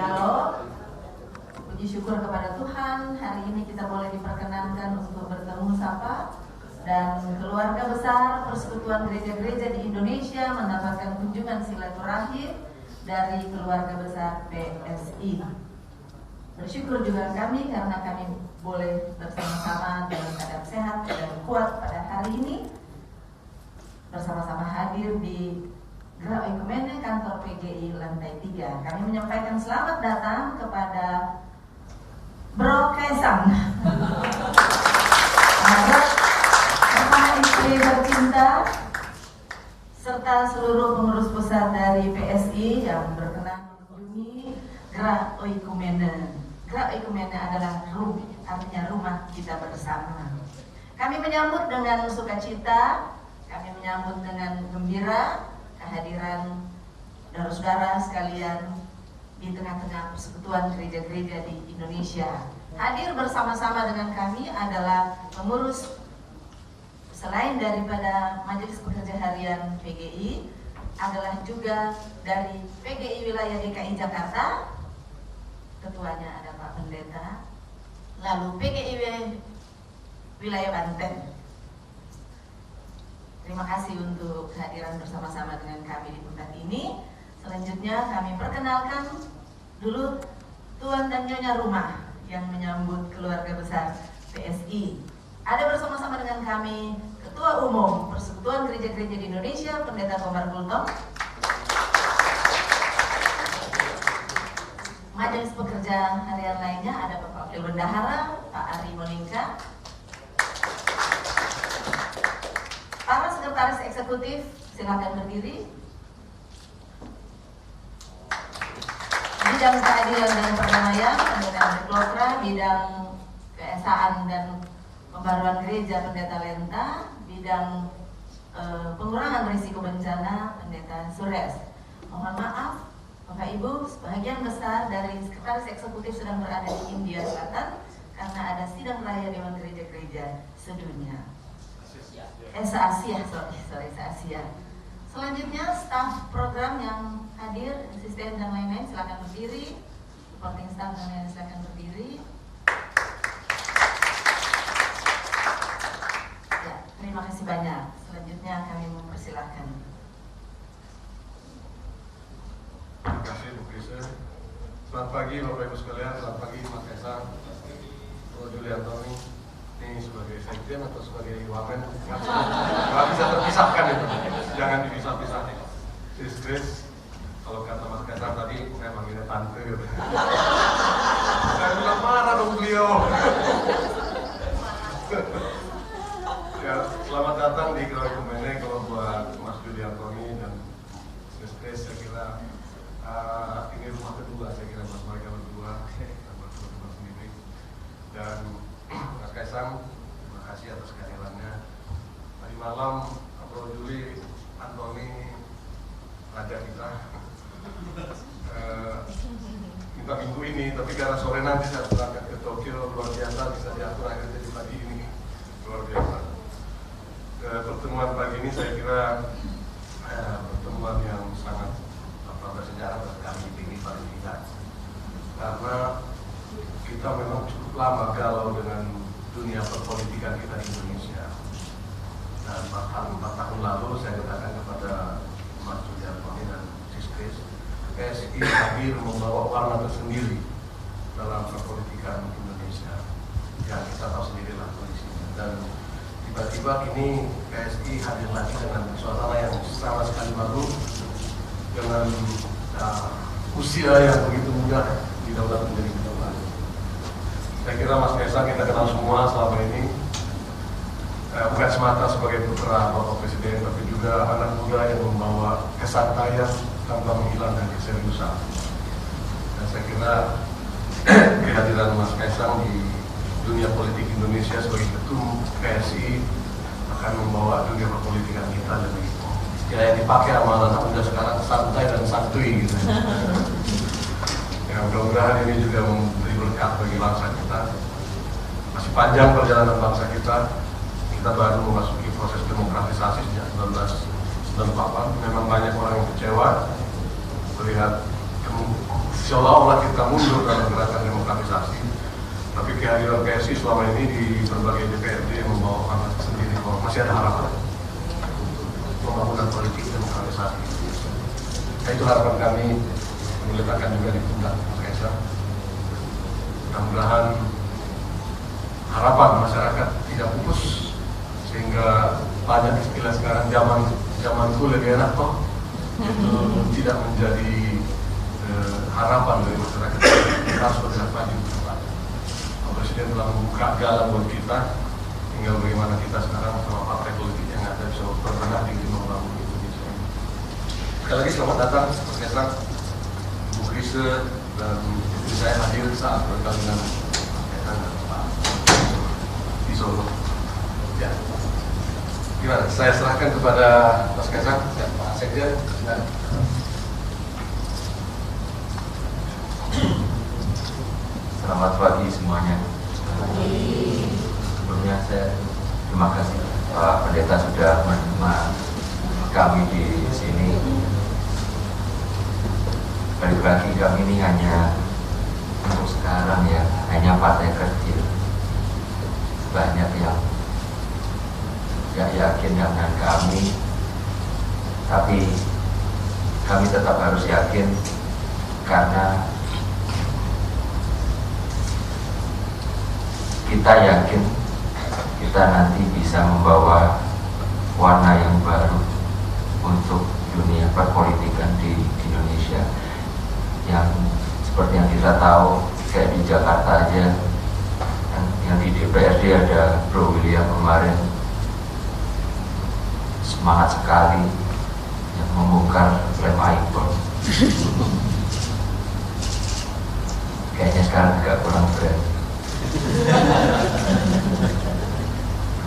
dialog. Puji syukur kepada Tuhan, hari ini kita boleh diperkenankan untuk bertemu sapa dan keluarga besar Persekutuan Gereja-Gereja di Indonesia mendapatkan kunjungan silaturahim dari keluarga besar PSI. Bersyukur juga kami karena kami boleh bersama-sama dalam keadaan sehat dan kuat pada hari ini, bersama-sama hadir di Gerak Oikumene Kantor PGI Lantai 3. Kami menyampaikan selamat datang kepada Bro Kaisang, anak bersama istri tercinta, serta seluruh pengurus pusat dari PSI yang berkenan mengunjungi Gerak Oikumene. Gerak Oikumene adalah artinya rumah kita bersama. Kami menyambut dengan sukacita, kami menyambut dengan gembira kehadiran saudara-saudara sekalian di tengah-tengah persekutuan gereja-gereja di Indonesia. Hadir bersama-sama dengan kami adalah pengurus selain daripada Majelis Pekerja Harian PGI, adalah juga dari PGI Wilayah DKI Jakarta, ketuanya ada Pak Pendeta, lalu PGI Wilayah Banten. Terima kasih untuk kehadiran bersama-sama dengan kami di tempat ini. Selanjutnya kami perkenalkan dulu Tuan dan Nyonya rumah yang menyambut keluarga besar PSI. Ada bersama-sama dengan kami Ketua Umum Persekutuan Gereja-Gereja di Indonesia, Pendeta Komar Gultom. Majelis Pekerja Harian lainnya ada Bapak Wakil Bendahara, Pak Ari Moningka. Para sekretaris eksekutif, silakan berdiri. Bidang keadilan dan perdamaian, Pendeta Klokra. Bidang keesaan dan pembaruan gereja, Pendeta Lenta. Bidang pengurangan risiko bencana, Pendeta Sures. Mohon maaf, Bapak Ibu, sebagian besar dari sekretaris eksekutif sedang berada di India Selatan karena ada sidang raya Dewan Gereja-Gereja sedunia. Se-Asia. Selanjutnya staf program yang hadir, asisten dan lain-lain silakan berdiri. Supporting staff dan lain-lain silakan berdiri. Ya, terima kasih banyak. Selanjutnya kami mempersilahkan. Terima kasih Bu Krisa. Selamat pagi Bapak Ibu sekalian, selamat pagi Mas Kaisang, Bro Juliantoni. Ini sebagai sekjen atau sebagai wamen nggak bisa terpisahkan itu, jangan dipisah-pisah. Sis Grace, kalau kata Mas Kaisang tadi saya manggilnya tante gitu. Saya bilang marah dong beliau. Ya, selamat datang di Gerak Oikumene. Kalau buat Mas Juliantoni dan Sis Grace, saya kira ini rumah kedua saya kira buat mereka berdua dan buat teman-teman sendiri. Dan Mas Kaisang, terima kasih atas kehadirannya. Tadi malam Bro Juli Antoni raja kita minta minggu ini, tapi karena sore nanti saya berangkat ke Tokyo, luar biasa bisa diatur akhirnya jadi pagi ini, luar biasa. Pertemuan pagi ini saya kira pertemuan yang sangat bersejarah buat kami ini paling tidak, karena kita memang cukup lama galau dengan dunia perpolitikan kita di Indonesia. Dan 4 tahun lalu saya katakan kepada Mas Juliantoni dan Sis Grace, PSI hadir membawa warna tersendiri dalam perpolitikan Indonesia. Ya kita tahu sendirilah kondisinya. Dan tiba-tiba kini PSI hadir lagi dengan suasana yang sama sekali baru, dengan usia yang begitu muda didaulat menjadi ketua. Saya kira Mas Kaisang kita kenal semua selama ini, bukan semata sebagai putra Bapak Presiden, tapi juga anak muda yang membawa kesantaian tanpa menghilangkan keseriusan. Dan saya kira kehadiran Mas Kaisang di dunia politik Indonesia sebagai ketum PSI akan membawa dunia perpolitikan kita lebih, istilah yang dipakai sama anak muda sekarang, santai dan santuy gitu. Ya, mudah-mudahan ini juga memberi berkat bagi bangsa kita. Masih panjang perjalanan bangsa kita. Kita baru memasuki proses demokratisasi sejak 1998. Memang banyak orang yang kecewa melihat seolah-olah kita mundur dalam gerakan demokratisasi. Tapi kehadiran PSI selama ini di berbagai DPRD membawa warna sendiri bahwa masih ada harapan untuk pembangunan politik demokratisasi. Nah, itu harapan kami meletakkan juga di pundak Mas Kaisang. Mudah-mudahan harapan masyarakat tidak pupus sehingga banyak istilah sekarang zamanku lebih enak toh itu tidak menjadi harapan dari masyarakat. Kita harus bergerak maju ke depan. Presiden telah membuka jalan buat kita, tinggal bagaimana kita sekarang sama partai politik yang ada bisa berbenah diri membangun Indonesia ini. Sekali lagi selamat datang Mas Kaisang, Bu Krise, dan istri saya hadir saat perkawinan Kaisang dan Pak di Solo. Ya. Gimana? Saya serahkan kepada Mas Kaisang, ya, Pak Sekjen. Selamat pagi semuanya. Sebelumnya saya terima kasih Pak Pendeta sudah menerima kami di sini. Balik lagi kami ini hanya untuk sekarang ya, hanya partai kecil. Banyak yang gak yakin dengan kami, tapi kami tetap harus yakin karena kita yakin kita nanti bisa membawa warna yang baru untuk dunia perpolitikan di Indonesia. Yang seperti yang kita tahu, kayak di Jakarta aja, yang di DPRD ada Bro William kemarin semangat sekali yang membongkar lem iPhone. Kayaknya sekarang agak kurang berani.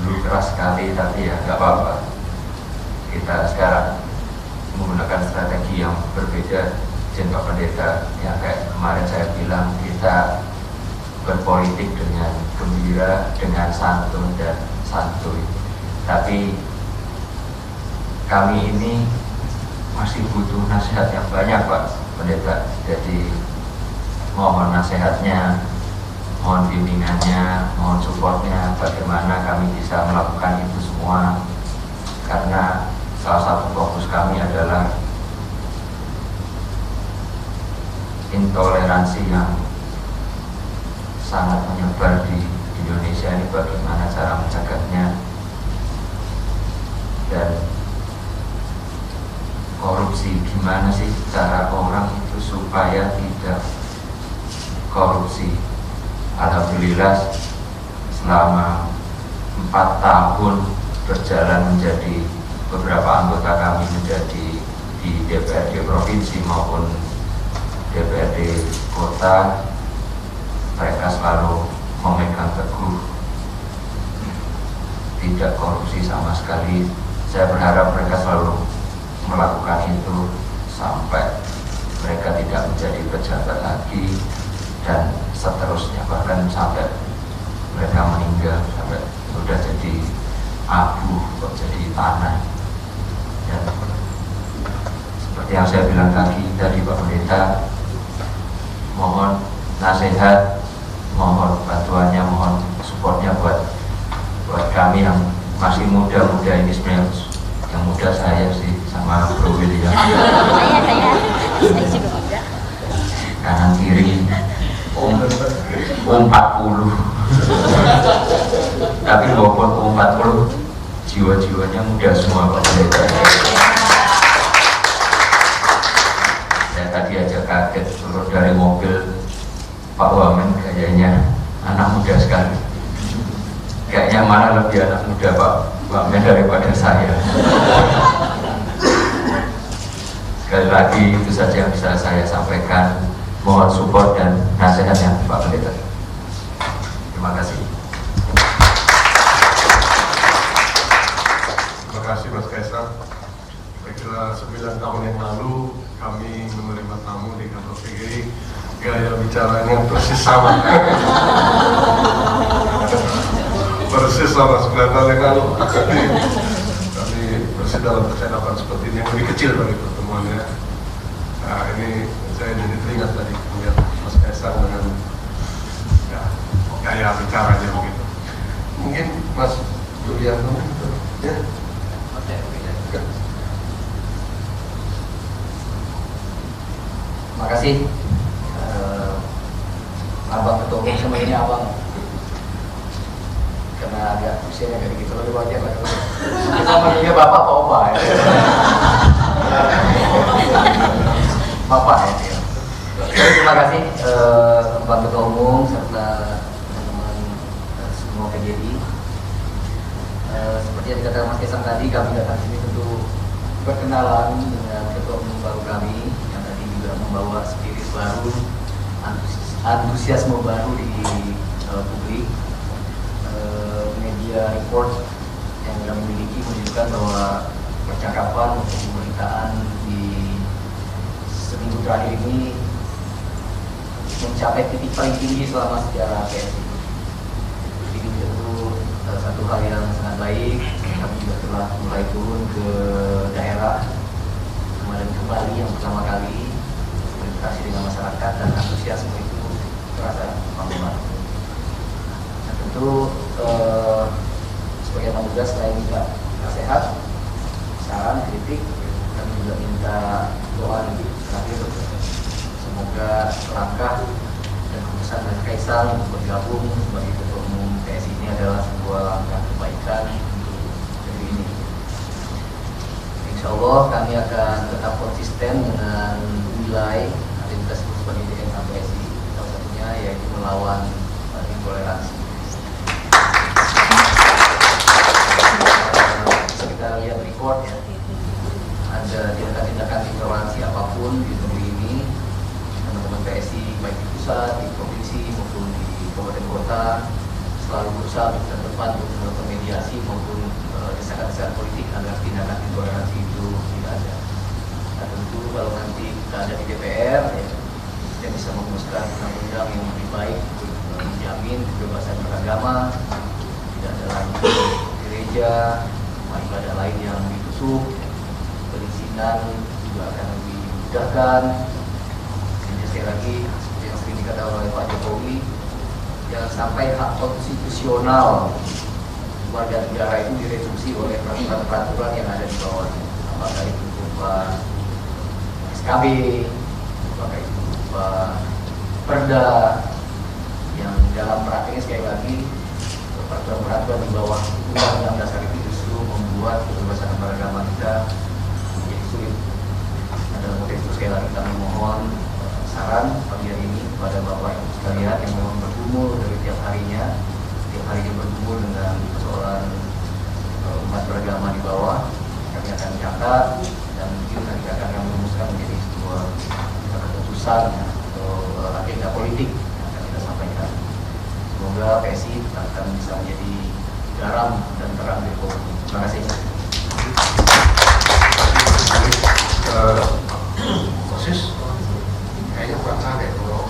Dulu keras sekali, tapi ya nggak apa-apa. Kita sekarang menggunakan strategi yang berbeda. Pak Pendeta, yang kayak kemarin saya bilang, kita berpolitik dengan gembira, dengan santun dan santuy. Tapi kami ini masih butuh nasihat yang banyak Pak Pendeta. Jadi mohon nasihatnya, mohon bimbingannya, mohon supportnya, bagaimana kami bisa melakukan itu semua. Karena salah satu fokus kami adalah intoleransi yang sangat menyebar di Indonesia ini, bagaimana cara mencegahnya, dan korupsi, gimana sih cara orang itu supaya tidak korupsi. Alhamdulillah selama 4 tahun berjalan menjadi beberapa anggota kami menjadi di DPRD provinsi maupun DPRD kota, mereka selalu memegang teguh tidak korupsi sama sekali. Saya berharap mereka selalu melakukan itu sampai mereka tidak menjadi pejabat lagi dan seterusnya, bahkan sampai mereka meninggal, sampai sudah jadi abu, jadi tanah. Dan seperti yang saya bilang tadi Pak Pendeta, mohon nasihat, mohon bantuannya, mohon supportnya buat kami yang masih muda-muda ini. Sebenarnya yang muda saya sih sama Bro William. Saya juga muda. Kanan kiri 40. Tapi walaupun 40, jiwa-jiwanya muda semua Pak Pendeta. Saya tadi aja kaget turun dari mobil, Pak Wamen kayaknya anak muda sekali. Kayaknya malah lebih anak muda Pak Wamen daripada saya. Sekali lagi itu saja yang bisa saya sampaikan. Mohon support dan nasihatnya Pak Pendeta. Terima kasih. Terima kasih Mas Kaisang. Saya kira 9 tahun yang lalu kami menerima tamu di kantor PGRI, gaya bicaranya persis sama. Persis sama 9 tahun yang lalu. Kami persis dalam percakapan seperti ini yang lebih kecil dari pertemuannya. Nah, ini saya jadi teringat tadi saya bicara aja begitu. Mungkin Mas Juliano ya. Terima kasih Abang Ketua Umum sama ini Abang, karena agak usianya kayak gitu lebih wajar lah kita manggilnya Bapak Pak Opa ya. Bapak ya. Terima kasih Bapak Ketua Umum serta teman-teman semua PGRI. Seperti yang dikatakan Mas Kaisang tadi, kami datang sini tentu berkenalan dengan Ketua Umum baru kami yang tadi juga membawa spirit baru, antusiasme baru di publik. Media report yang kami miliki menunjukkan bahwa percakapan untuk pemberitaan di seminggu terakhir ini mencapai titik paling tinggi selama sejarah PSI. Ini tentu satu hal yang sangat baik. Kami juga telah mulai turun ke daerah kemarin kembali yang pertama kali berinteraksi dengan masyarakat, dan antusiasme itu terasa banget. Nah, tentu sebagai tamu tugas selain minta nasihat, saran, kritik, kami juga minta doa terakhir. Semoga langkah dan keputusan Mas Kaisang untuk bergabung sebagai Ketua Umum PSI ini adalah sebuah langkah kebaikan untuk negeri ini. Insya Allah kami akan tetap konsisten dengan nilai aktivitas sebagai DNA PSI, salah satunya yaitu melawan intoleransi. Kita lihat report ya, ada tindakan-tindakan intoleransi apapun di negeri ini, teman-teman PSI baik di pusat, di provinsi maupun di kabupaten kota selalu berusaha untuk terdepan untuk melakukan mediasi maupun desakan-desakan politik agar tindakan intoleransi itu tidak ada. Nah, tentu kalau nanti kita ada di DPR ya, kita bisa merumuskan undang-undang yang lebih baik untuk menjamin kebebasan beragama, tidak ada lagi gereja, ibadah lain yang ditusuk, perizinan juga akan lebih dimudahkan. Dan sekali lagi, seperti yang sering dikatakan oleh Pak Jokowi, jangan sampai hak konstitusional warga negara itu direduksi oleh peraturan-peraturan yang ada di bawah. Apakah itu berupa SKB, apakah itu berupa perda, yang dalam praktiknya sekali lagi peraturan-peraturan di bawah Undang-Undang Dasar itu justru membuat kebebasan beragama kita menjadi sulit. Nah, dalam konteks itu sekali lagi kami mohon saran pagi hari ini kepada Bapak Ibu sekalian yang memang bergumul dari tiap harinya bergumul dengan persoalan umat beragama di bawah. Kami akan catat dan mungkin nanti akan kami rumuskan menjadi sebuah keputusan atau agenda politik yang akan kita sampaikan. Semoga PSI akan bisa menjadi garam dan terang di bawah. Terima kasih. Persis, kayaknya kurang ada kalau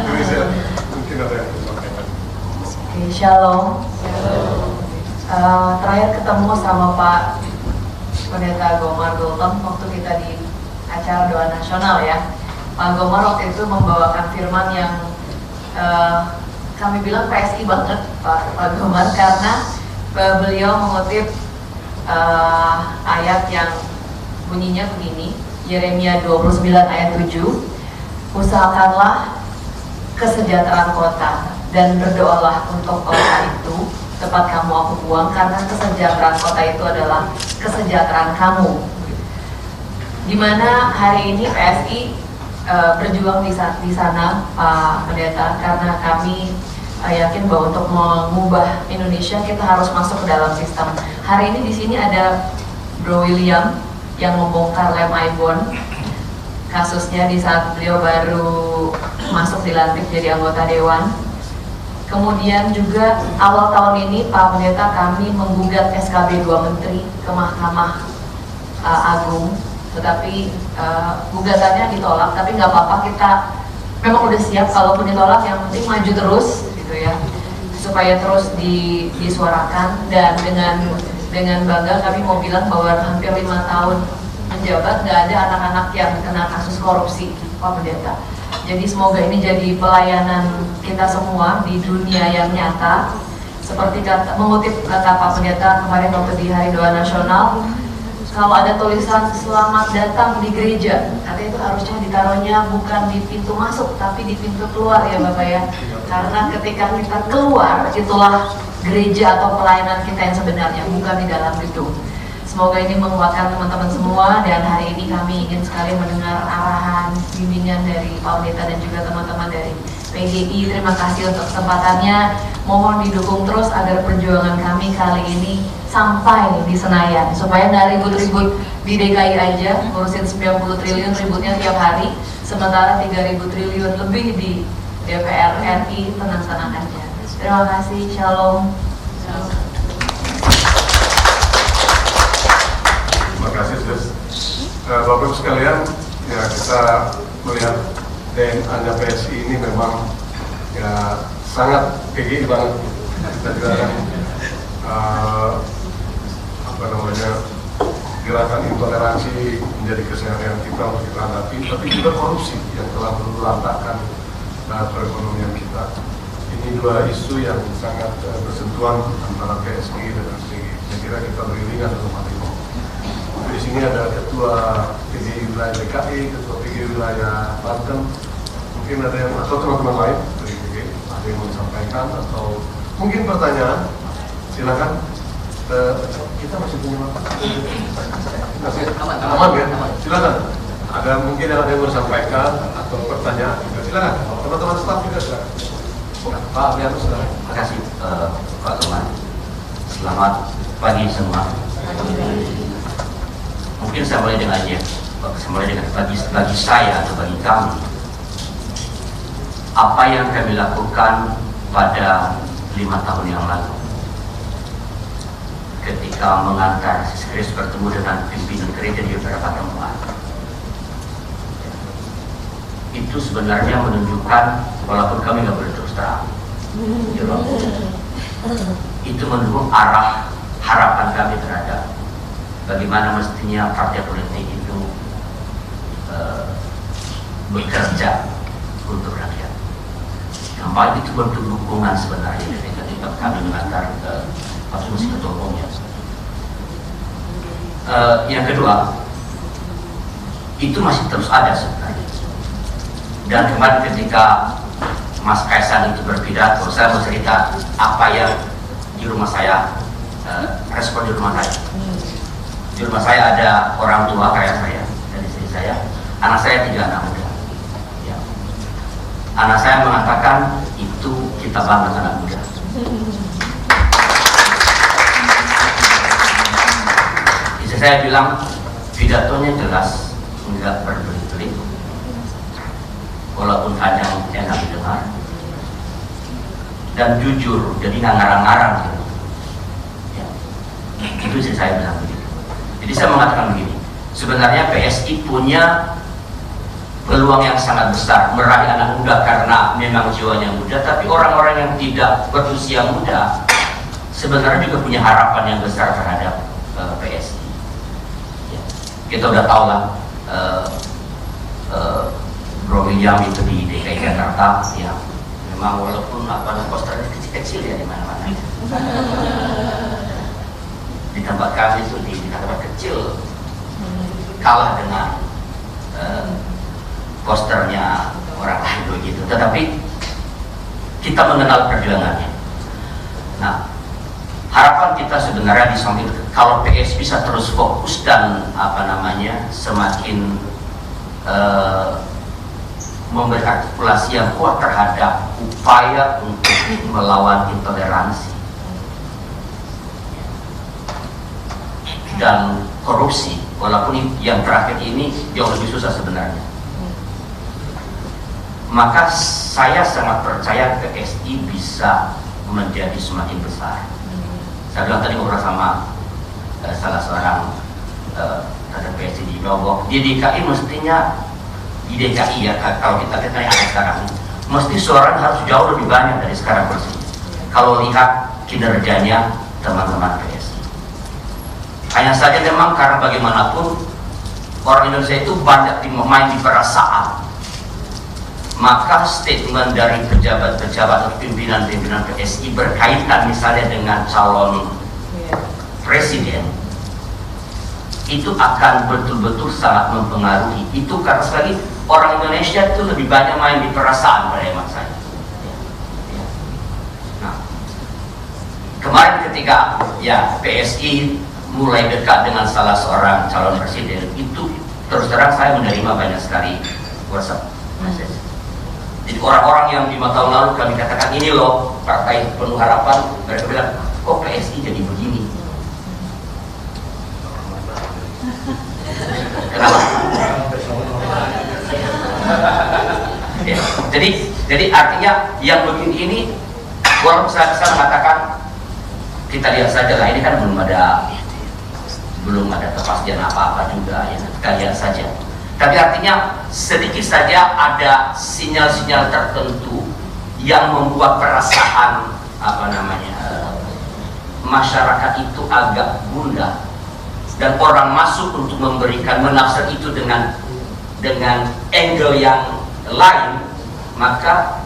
Indonesia mungkin ada yang disampaikan. Oke, shalom. Terakhir ketemu sama Pak Pendeta Gomar Gultom waktu kita di acara doa nasional ya. Pak Gomar waktu itu membawakan firman yang kami bilang PSI banget Pak Gomar, karena beliau mengutip ayat yang bunyinya begini, Yeremia 29 ayat 7, usahakanlah kesejahteraan kota dan berdoalah untuk kota itu tempat kamu aku buang, karena kesejahteraan kota itu adalah kesejahteraan kamu. Dimana hari ini PSI berjuang di sana Pak Pendeta, karena kami yakin bahwa untuk mengubah Indonesia kita harus masuk ke dalam sistem. Hari ini di sini ada Bro William yang membongkar lem Ibon, kasusnya di saat beliau baru masuk dilantik jadi anggota dewan. Kemudian juga awal tahun ini Pak Pendeta kami menggugat SKB 2 Menteri ke Mahkamah Agung, tetapi gugatannya ditolak. Tapi nggak apa-apa, kita memang udah siap kalaupun ditolak, yang penting maju terus gitu ya, supaya terus disuarakan. Dan dengan bangga kami mau bilang bahwa hampir 5 tahun menjabat nggak ada anak-anak yang kena kasus korupsi Pak Pendeta. Jadi semoga ini jadi pelayanan kita semua di dunia yang nyata. Seperti mengutip kata Pak Pendeta kemarin waktu di Hari Doa Nasional, kalau ada tulisan selamat datang di gereja, katanya itu harusnya ditaruhnya bukan di pintu masuk tapi di pintu keluar ya Bapak ya. Karena ketika kita keluar, itulah gereja atau pelayanan kita yang sebenarnya, bukan di dalam gedung. Semoga ini menguatkan teman-teman semua, dan hari ini kami ingin sekali mendengar arahan, bimbingan dari Pak Pendeta dan juga teman-teman dari PGI. Terima kasih untuk kesempatannya. Mohon didukung terus agar perjuangan kami kali ini sampai di Senayan, supaya nggak ribut-ribut di DKI aja, ngurusin 90 triliun ributnya tiap hari, sementara 3.000 triliun lebih di DPR RI, tenang-tenang aja. Terima kasih, shalom. Terima kasih, Sis. Bapak Ibu sekalian, ya kita melihat DNA PSI ini memang ya sangat PGI banget. Kita juga gerakan intoleransi menjadi keseharian kita untuk kita hadapi, tapi juga korupsi yang telah melantakkan perekonomian kita. Ini dua isu yang sangat bersentuhan antara PSI dan PGI. Saya kira kita beriringan dalam hal ini. Di sini ada Ketua PGI Wilayah DKI, Ketua PGI Wilayah Banten, mungkin ada yang atau teman-teman lain dari PGI ada yang mau disampaikan atau mungkin pertanyaan, silakan. Kita masih punya waktu. Aman ya? Silakan. Ada mungkin yang ada yang mau disampaikan atau pertanyaan, silakan. Teman-teman staf juga silakan. Pak Biar, silakan. Terima kasih Pak Tuman. Selamat pagi semua. Mungkin saya mulai dengan bagi saya atau bagi kami, apa yang kami lakukan pada 5 tahun yang lalu ketika mengantar Sis bertemu dengan pimpinan gereja di beberapa tempat, itu sebenarnya menunjukkan, walaupun kami nggak boleh terus terang, itu mendukung arah harapan kami terhadap bagaimana mestinya partai politik itu bekerja untuk rakyat. Yang paling itu bentuk dukungan sebenarnya ketika kami mengantar Pak Musi Ketua Umumnya. Yang kedua, itu masih terus ada sebenarnya. Dan kemarin ketika Mas Kaisang itu berpidato, saya mau cerita apa yang di rumah saya, respon di rumah saya. Di rumah saya ada orang tua kayak saya dan istri saya. Anak saya 3 anak muda. Ya. Anak saya mengatakan itu kita bangga anak muda. Istri saya bilang pidatonya jelas, enggak berbelit-belit, walaupun kadang enak didengar, dan jujur, jadi nggak ngarang-ngarang gitu. Ya. Itu istri saya bilang begitu. Jadi saya mengatakan begini, sebenarnya PSI punya peluang yang sangat besar meraih anak muda karena memang jiwanya muda, tapi orang-orang yang tidak berusia muda sebenarnya juga punya harapan yang besar terhadap PSI. Ya. Kita udah tahu lah, Bro William itu di DKI Jakarta, ya memang walaupun posternya kecil-kecil ya di mana-mana. Di tempat kami itu di tempat kecil kalah dengan posternya orang lain begitu, tetapi kita mengenal perjuangannya. Nah, harapan kita sebenarnya di samping kalau PS bisa terus fokus dan semakin memberi artikulasi yang kuat terhadap upaya untuk melawan intoleransi dan korupsi, walaupun yang terakhir ini jauh lebih susah sebenarnya. Maka saya sangat percaya PSI bisa menjadi semakin besar. Saya bilang tadi ngobrol sama salah seorang kader PSI di Lombok, di DKI mestinya, di DKI ya, kalau kita lihat yang ada sekarang, mesti suara harus jauh lebih banyak dari sekarang bersih. Kalau lihat kinerjanya teman-teman PSI. Hanya saja memang karena bagaimanapun orang Indonesia itu banyak main di perasaan, maka statement dari pejabat-pejabat atau pimpinan-pimpinan PSI berkaitan misalnya dengan calon presiden itu akan betul-betul sangat mempengaruhi. Itu karena sekali orang Indonesia itu lebih banyak main di perasaan pada hemat saya. Nah, kemarin ketika ya PSI mulai dekat dengan salah seorang calon presiden, itu terus terang saya menerima banyak sekali WhatsApp message. Jadi orang-orang yang 5 tahun lalu kami katakan ini loh partai penuh harapan, mereka bilang kok PSI jadi begini. Kenapa? Ya, jadi artinya yang begini ini, walaupun saya mengatakan kita lihat saja lah, ini kan belum ada kepastian apa-apa juga ya, kita lihat saja. Tapi artinya sedikit saja ada sinyal-sinyal tertentu yang membuat perasaan masyarakat itu agak gundah, dan orang masuk untuk memberikan menafsir itu dengan angle yang lain, maka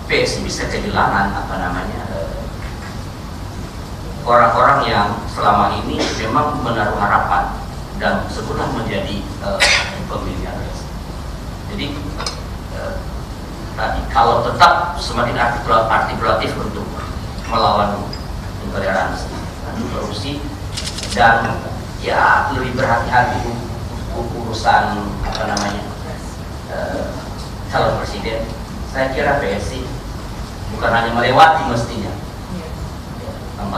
PSI bisa kehilangan orang-orang yang selama ini memang menaruh harapan dan sebelum menjadi pemilihan. Jadi tadi kalau tetap semakin artikulatif untuk melawan intoleransi, korupsi, dan ya lebih berhati-hati urusan calon presiden, saya kira PSI bukan hanya melewati mestinya 4%,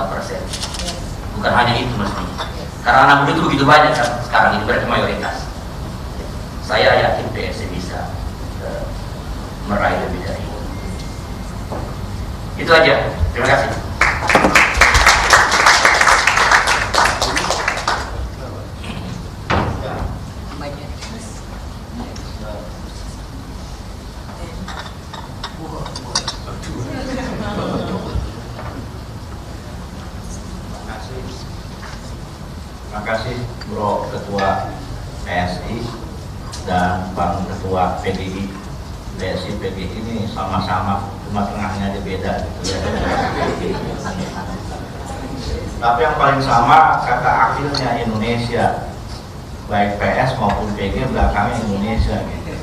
bukan hanya itu mestinya, karena anak muda itu begitu banyak kan sekarang ini, berarti mayoritas. Saya yakin PSI bisa meraih lebih dari itu. Itu aja, terima kasih. Terima kasih Bro Ketua PSI dan Bang Ketua PDI. PSI PDI ini sama-sama, cuma tengahnya aja beda gitu ya. Tapi yang paling sama kata akhirnya Indonesia, baik PS maupun PG belakangnya Indonesia gitu.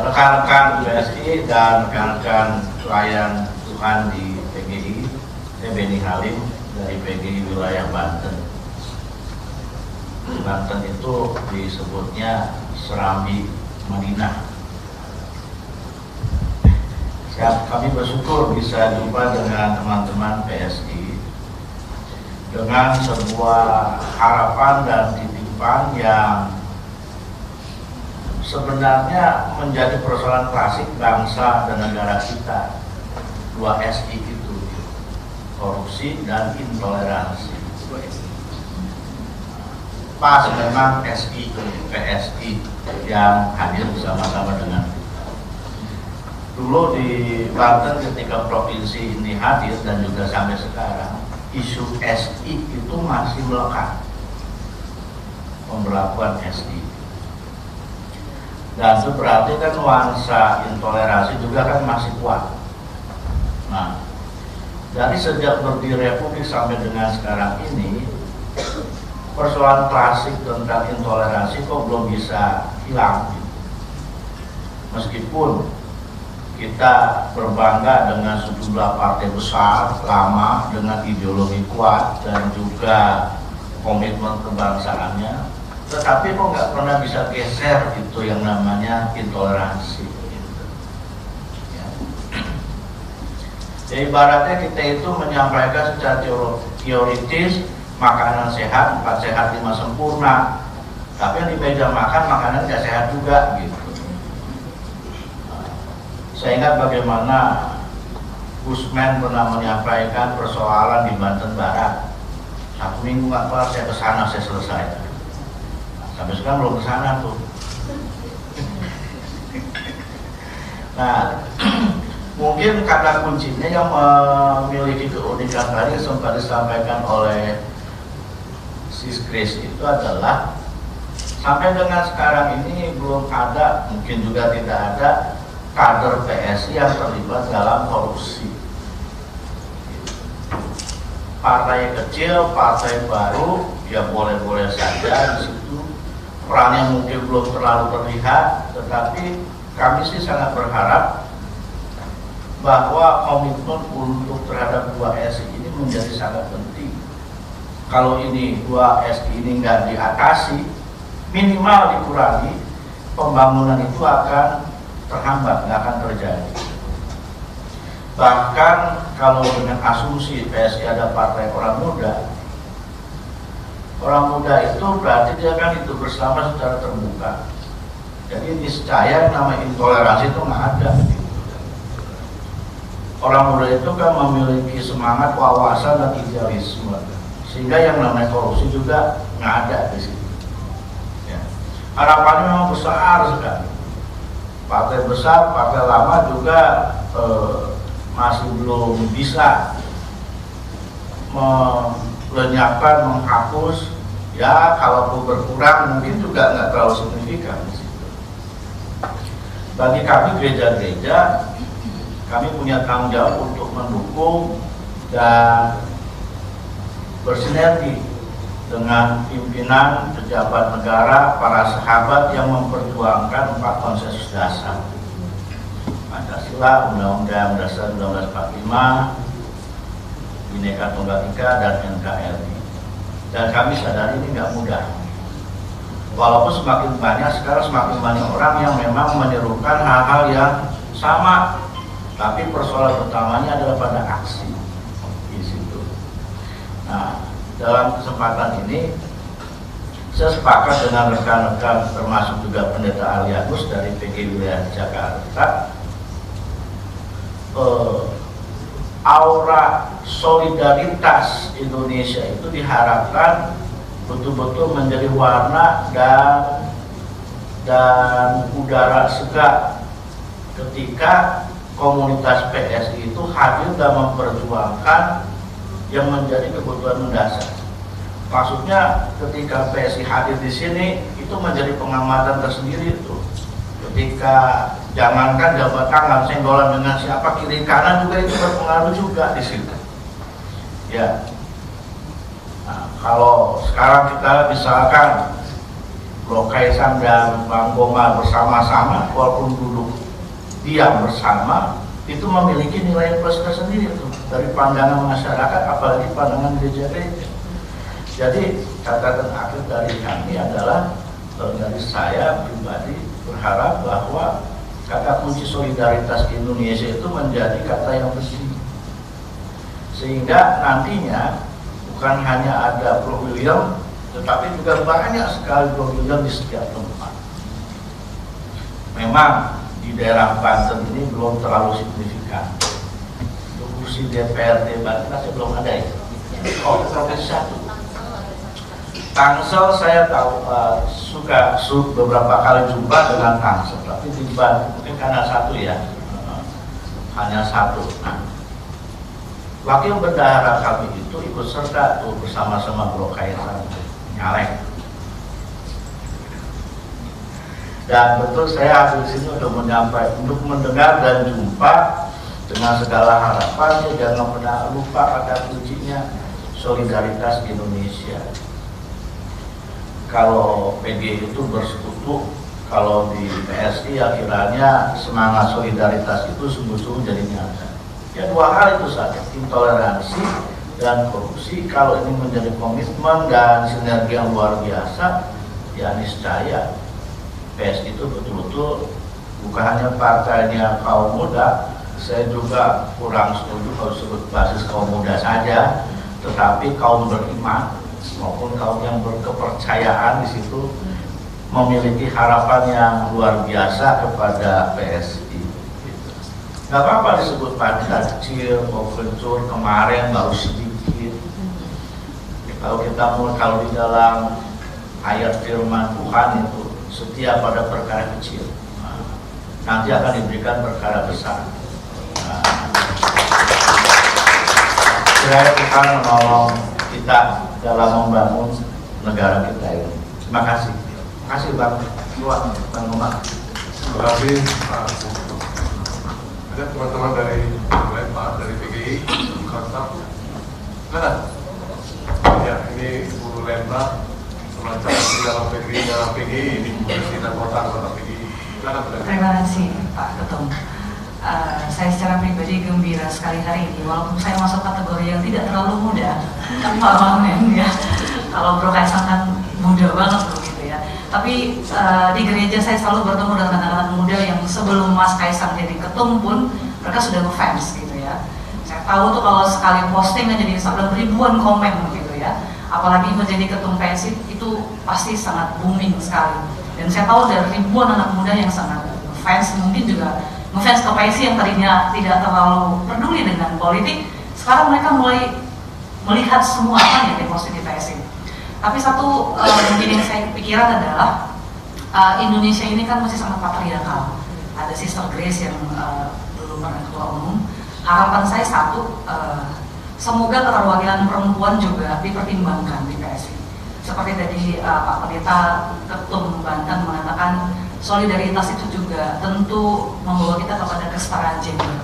Rekan-rekan PSI dan rekan-rekan pelayan Tuhan di PGI, saya Benny Halim dari PGI wilayah Banten. Di Banten itu disebutnya Serambi Madinah. Kami bersyukur bisa jumpa dengan teman-teman PSI dengan sebuah harapan dan titipan yang sebenarnya menjadi persoalan klasik bangsa dan negara kita. 2 SI itu, korupsi dan intoleransi. Pas memang SI, PSI yang hadir bersama-sama dengan kita. Dulu di Banten ketika provinsi ini hadir dan juga sampai sekarang, isu SI itu masih melekat, pemberlakuan SI. Dan itu berarti kan nuansa intoleransi juga kan masih kuat. Nah, dari sejak berdiri Republik sampai dengan sekarang ini, persoalan klasik tentang intoleransi kok belum bisa hilang. Meskipun kita berbangga dengan sejumlah partai besar, lama, dengan ideologi kuat dan juga komitmen kebangsaannya, tetapi kok nggak pernah bisa geser itu yang namanya intoleransi. Jadi ibaratnya kita itu menyampaikan secara teoritis makanan sehat, 4 sehat 5 sempurna, tapi yang di meja makan makanan nggak sehat juga gitu. Saya ingat bagaimana Gusman pernah menyampaikan persoalan di Banten Barat. 1 minggu nggak kelar, saya kesana, saya selesai. Sampai sekarang belum kesana tuh. Nah, mungkin kata kuncinya yang memiliki keunikan tadi sempat disampaikan oleh Sis Grace itu adalah Sampai dengan sekarang ini belum ada, mungkin juga tidak ada kader PSI yang terlibat dalam korupsi. Partai kecil, partai baru, ya boleh-boleh saja di situ. Perannya mungkin belum terlalu terlihat, tetapi kami sih sangat berharap bahwa komitmen untuk terhadap 2S ini menjadi sangat penting. Kalau ini 2S ini nggak diatasi, minimal dikurangi, pembangunan itu akan terhambat, nggak akan terjadi. Bahkan kalau dengan asumsi PSI ada partai orang muda itu berarti dia kan hidup bersama secara terbuka. Jadi niscaya nama intoleransi itu nggak ada. Orang muda itu kan memiliki semangat, wawasan dan idealisme, sehingga yang namanya korupsi juga nggak ada di situ. Ya. Harapannya memang besar sekali. Partai besar, partai lama juga masih belum bisa melenyapkan, menghapus. Ya, kalaupun berkurang mungkin juga nggak terlalu signifikan di situ. Bagi kami gereja-gereja, kami punya tanggung jawab untuk mendukung dan bersinergi dengan pimpinan, pejabat negara, para sahabat yang memperjuangkan 4 konsensus dasar. Pancasila, Undang-Undang Dasar 1945, Bhinneka Tunggal Ika, dan NKRI. Dan kami sadari ini nggak mudah. Walaupun semakin banyak orang yang memang menyerukan hal-hal yang sama, tapi persoalan utamanya adalah pada aksi di situ. Nah, dalam kesempatan ini saya sepakat dengan rekan-rekan termasuk juga Pendeta Alianus dari PG Wilayah Jakarta. Aura solidaritas Indonesia itu diharapkan betul-betul menjadi warna dan udara segar ketika komunitas PSI itu hadir dan memperjuangkan yang menjadi kebutuhan mendasar. Maksudnya ketika PSI hadir di sini itu menjadi pengamatan tersendiri itu. Ketika jangankan jabat tangan, senggolan dengan siapa kiri kanan juga itu berpengaruh juga di situ. Ya. Nah, kalau sekarang kita misalkan Bro Kaisang dan Bang Goma bersama-sama, walaupun duduk diam bersama, itu memiliki nilai plus tersendiri itu dari pandangan masyarakat, apalagi pandangan gereja-gereja. Jadi catatan akhir dari kami adalah dari saya pribadi berharap bahwa kata kunci solidaritas Indonesia itu menjadi kata yang penting, sehingga nantinya bukan hanya ada Bro William, tetapi juga banyak sekali Bro William di setiap tempat. Memang di daerah Banten ini belum terlalu signifikan. Untuk kursi DPRD Banten masih belum ada ya. Oh, provinsi 1. Tangsel saya tahu suka beberapa kali jumpa dengan Tangsel, tapi di Banten mungkin karena 1 ya, hanya 1. Nah, wakil bendahara kami itu ikut serta tuh bersama-sama Bro Kaisang nyalek. Dan betul saya hadir sini untuk mendengar dan jumpa dengan segala harapannya. Jangan pernah lupa kata kuncinya solidaritas Indonesia. Kalau PG itu bersekutu, kalau di PSI akhirnya semangat solidaritas itu sungguh-sungguh jadi nyata. Ya, 2 hal itu saja, intoleransi dan korupsi. Kalau ini menjadi komitmen dan sinergi yang luar biasa, ya niscaya PSI itu betul-betul bukan hanya partainya kaum muda. Saya juga kurang setuju kalau disebut basis kaum muda saja, tetapi kaum beriman maupun kaum yang berkepercayaan di situ memiliki harapan yang luar biasa kepada PSI. Gak apa-apa disebut partai kecil, overture, kemarin baru sedikit. Kalau di dalam ayat firman Tuhan itu setia pada perkara kecil, nanti akan diberikan perkara besar. Kiranya Tuhan menolong kita dalam membangun negara kita ini. Terima kasih. Terima kasih Bang Komar. Terima kasih Pak. Ada teman-teman dari Pak dari PGI, Kota. Silakan. Ya, ini guru Lembah semacam di dalam PGI ini di kota PGI. Silakan. Terima kasih Pak Ketum. Saya secara pribadi gembira sekali hari ini, walaupun saya masuk kategori yang tidak terlalu muda, Pak Wamen ya. Kalau Bro Kaisang kan muda banget begitu ya. Tapi di gereja saya selalu bertemu dengan anak-anak muda yang sebelum Mas Kaisang jadi ketum pun mereka sudah ngefans gitu ya. Saya tahu tuh kalau sekali posting aja di Instagram ribuan komen gitu ya. Apalagi menjadi ketum PSI itu pasti sangat booming sekali. Dan saya tahu dari ribuan anak muda yang sangat fans, mungkin juga ngefans ke PSI yang tadinya tidak terlalu peduli dengan politik, sekarang mereka mulai melihat semua apa yang diposting di PSI. Tapi satu mungkin yang saya pikiran adalah Indonesia ini kan masih sangat patriarkal. Ada Sister Grace yang dulu pernah ketua umum. Harapan saya satu, semoga keterwakilan perempuan juga dipertimbangkan di PSI. Seperti tadi Pak Pendeta Ketum Banten mengatakan, solidaritas itu juga tentu membawa kita kepada kesetaraan gender.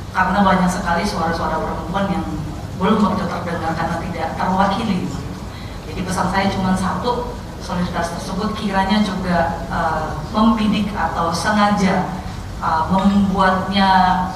Karena banyak sekali suara-suara perempuan yang belum begitu terdengar karena tidak terwakili. Jadi pesan saya cuma satu, solidaritas tersebut kiranya juga membidik atau sengaja membuatnya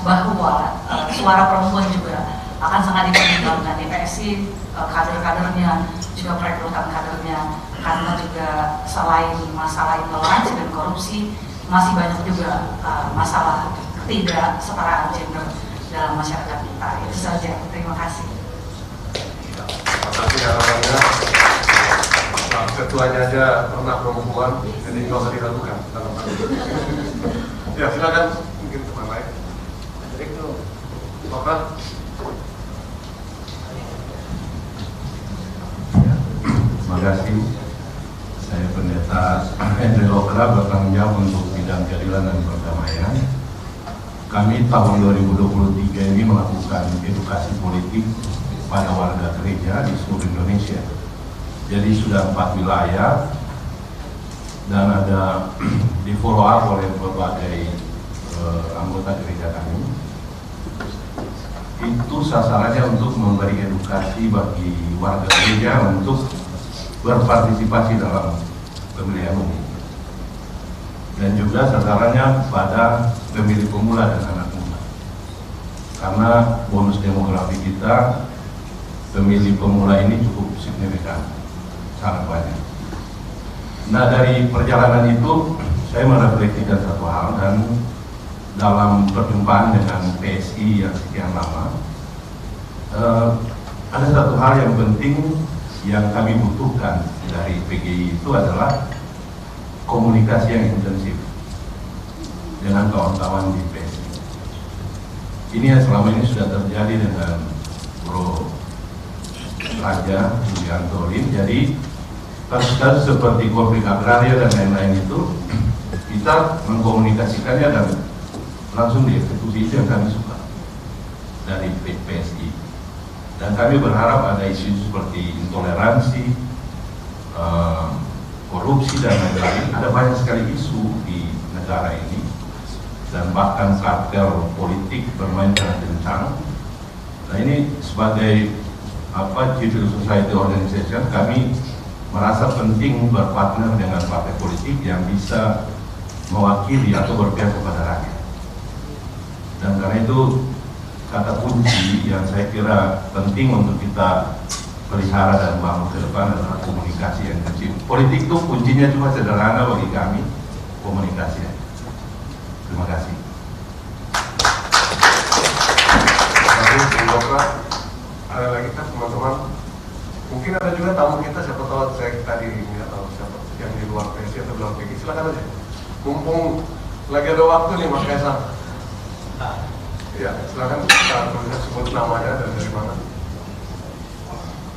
bahwa suara perempuan juga akan sangat dipertimbangkan di PSI, kader-kadernya, juga perekrutan kadernya, karena juga selain masalah intoleransi dan korupsi, masih banyak juga masalah ketidaksetaraan gender dalam masyarakat kita. Itu saja, terima kasih. Terima kasih harapannya. Nah, ketuanya aja pernah perempuan, jadi nggak usah diragukan. Ya silakan, mungkin teman lain. Oke. Terima kasih. Saya Pendeta Hendri Okra bertanggung jawab untuk bidang keadilan dan perdamaian. Kami tahun 2023 ini melakukan edukasi politik pada warga gereja di seluruh Indonesia. Jadi sudah 4 wilayah dan ada di follow up oleh berbagai anggota gereja kami. Itu sasarannya untuk memberi edukasi bagi warga gereja untuk berpartisipasi dalam pemilihan umum, dan juga sasarannya pada pemilih pemula dan anak muda, karena bonus demografi kita pemilih pemula ini cukup signifikan, sangat banyak. Nah, dari perjalanan itu saya merefleksikan satu hal, dan dalam perjumpaan dengan PSI yang sekian lama ada satu hal yang penting yang kami butuhkan dari PGI itu adalah komunikasi yang intensif dengan kawan-kawan di PSI. Ini yang selama ini sudah terjadi dengan Bro Raja Julianto Lim. Jadi kasus-kasus seperti konflik agraria dan lain-lain itu kita mengkomunikasikannya dan langsung dieksekusi. Itu yang kami suka dari PSI. Dan kami berharap ada isu seperti intoleransi, korupsi dan lain-lain. Ada banyak sekali isu di negara ini, dan bahkan kartel politik bermain sangat kencang. Nah, ini sebagai civil society organization, kami merasa penting berpartner dengan partai politik yang bisa mewakili atau berpihak kepada rakyat. Dan karena itu kata kunci yang saya kira penting untuk kita pelihara dan bangun ke depan adalah komunikasi yang kecil. Politik itu kuncinya cuma sederhana bagi kami, komunikasi. Terima kasih. Terima kasih, Bapak. Ada lagi kan teman-teman? Mungkin ada juga tamu kita, siapa tahu saya tadi nggak tahu siapa yang di luar PSI atau luar PGI. Silakan aja. Mumpung lagi ada waktu nih Mas Kaisang. Ya, silakan kita sebut namanya dan dari mana.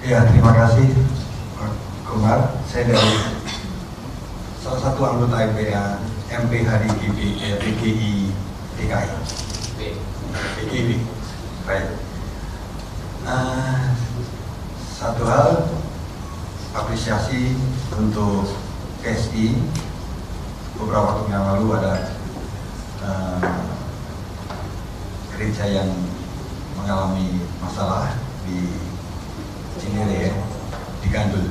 Ya, terima kasih Pak Komar. Saya dari salah satu anggota MPH di PGI DKI. PGI, baik. Satu hal, apresiasi untuk PSI beberapa waktu yang lalu ada gereja yang mengalami masalah di Cinere, di Gandul.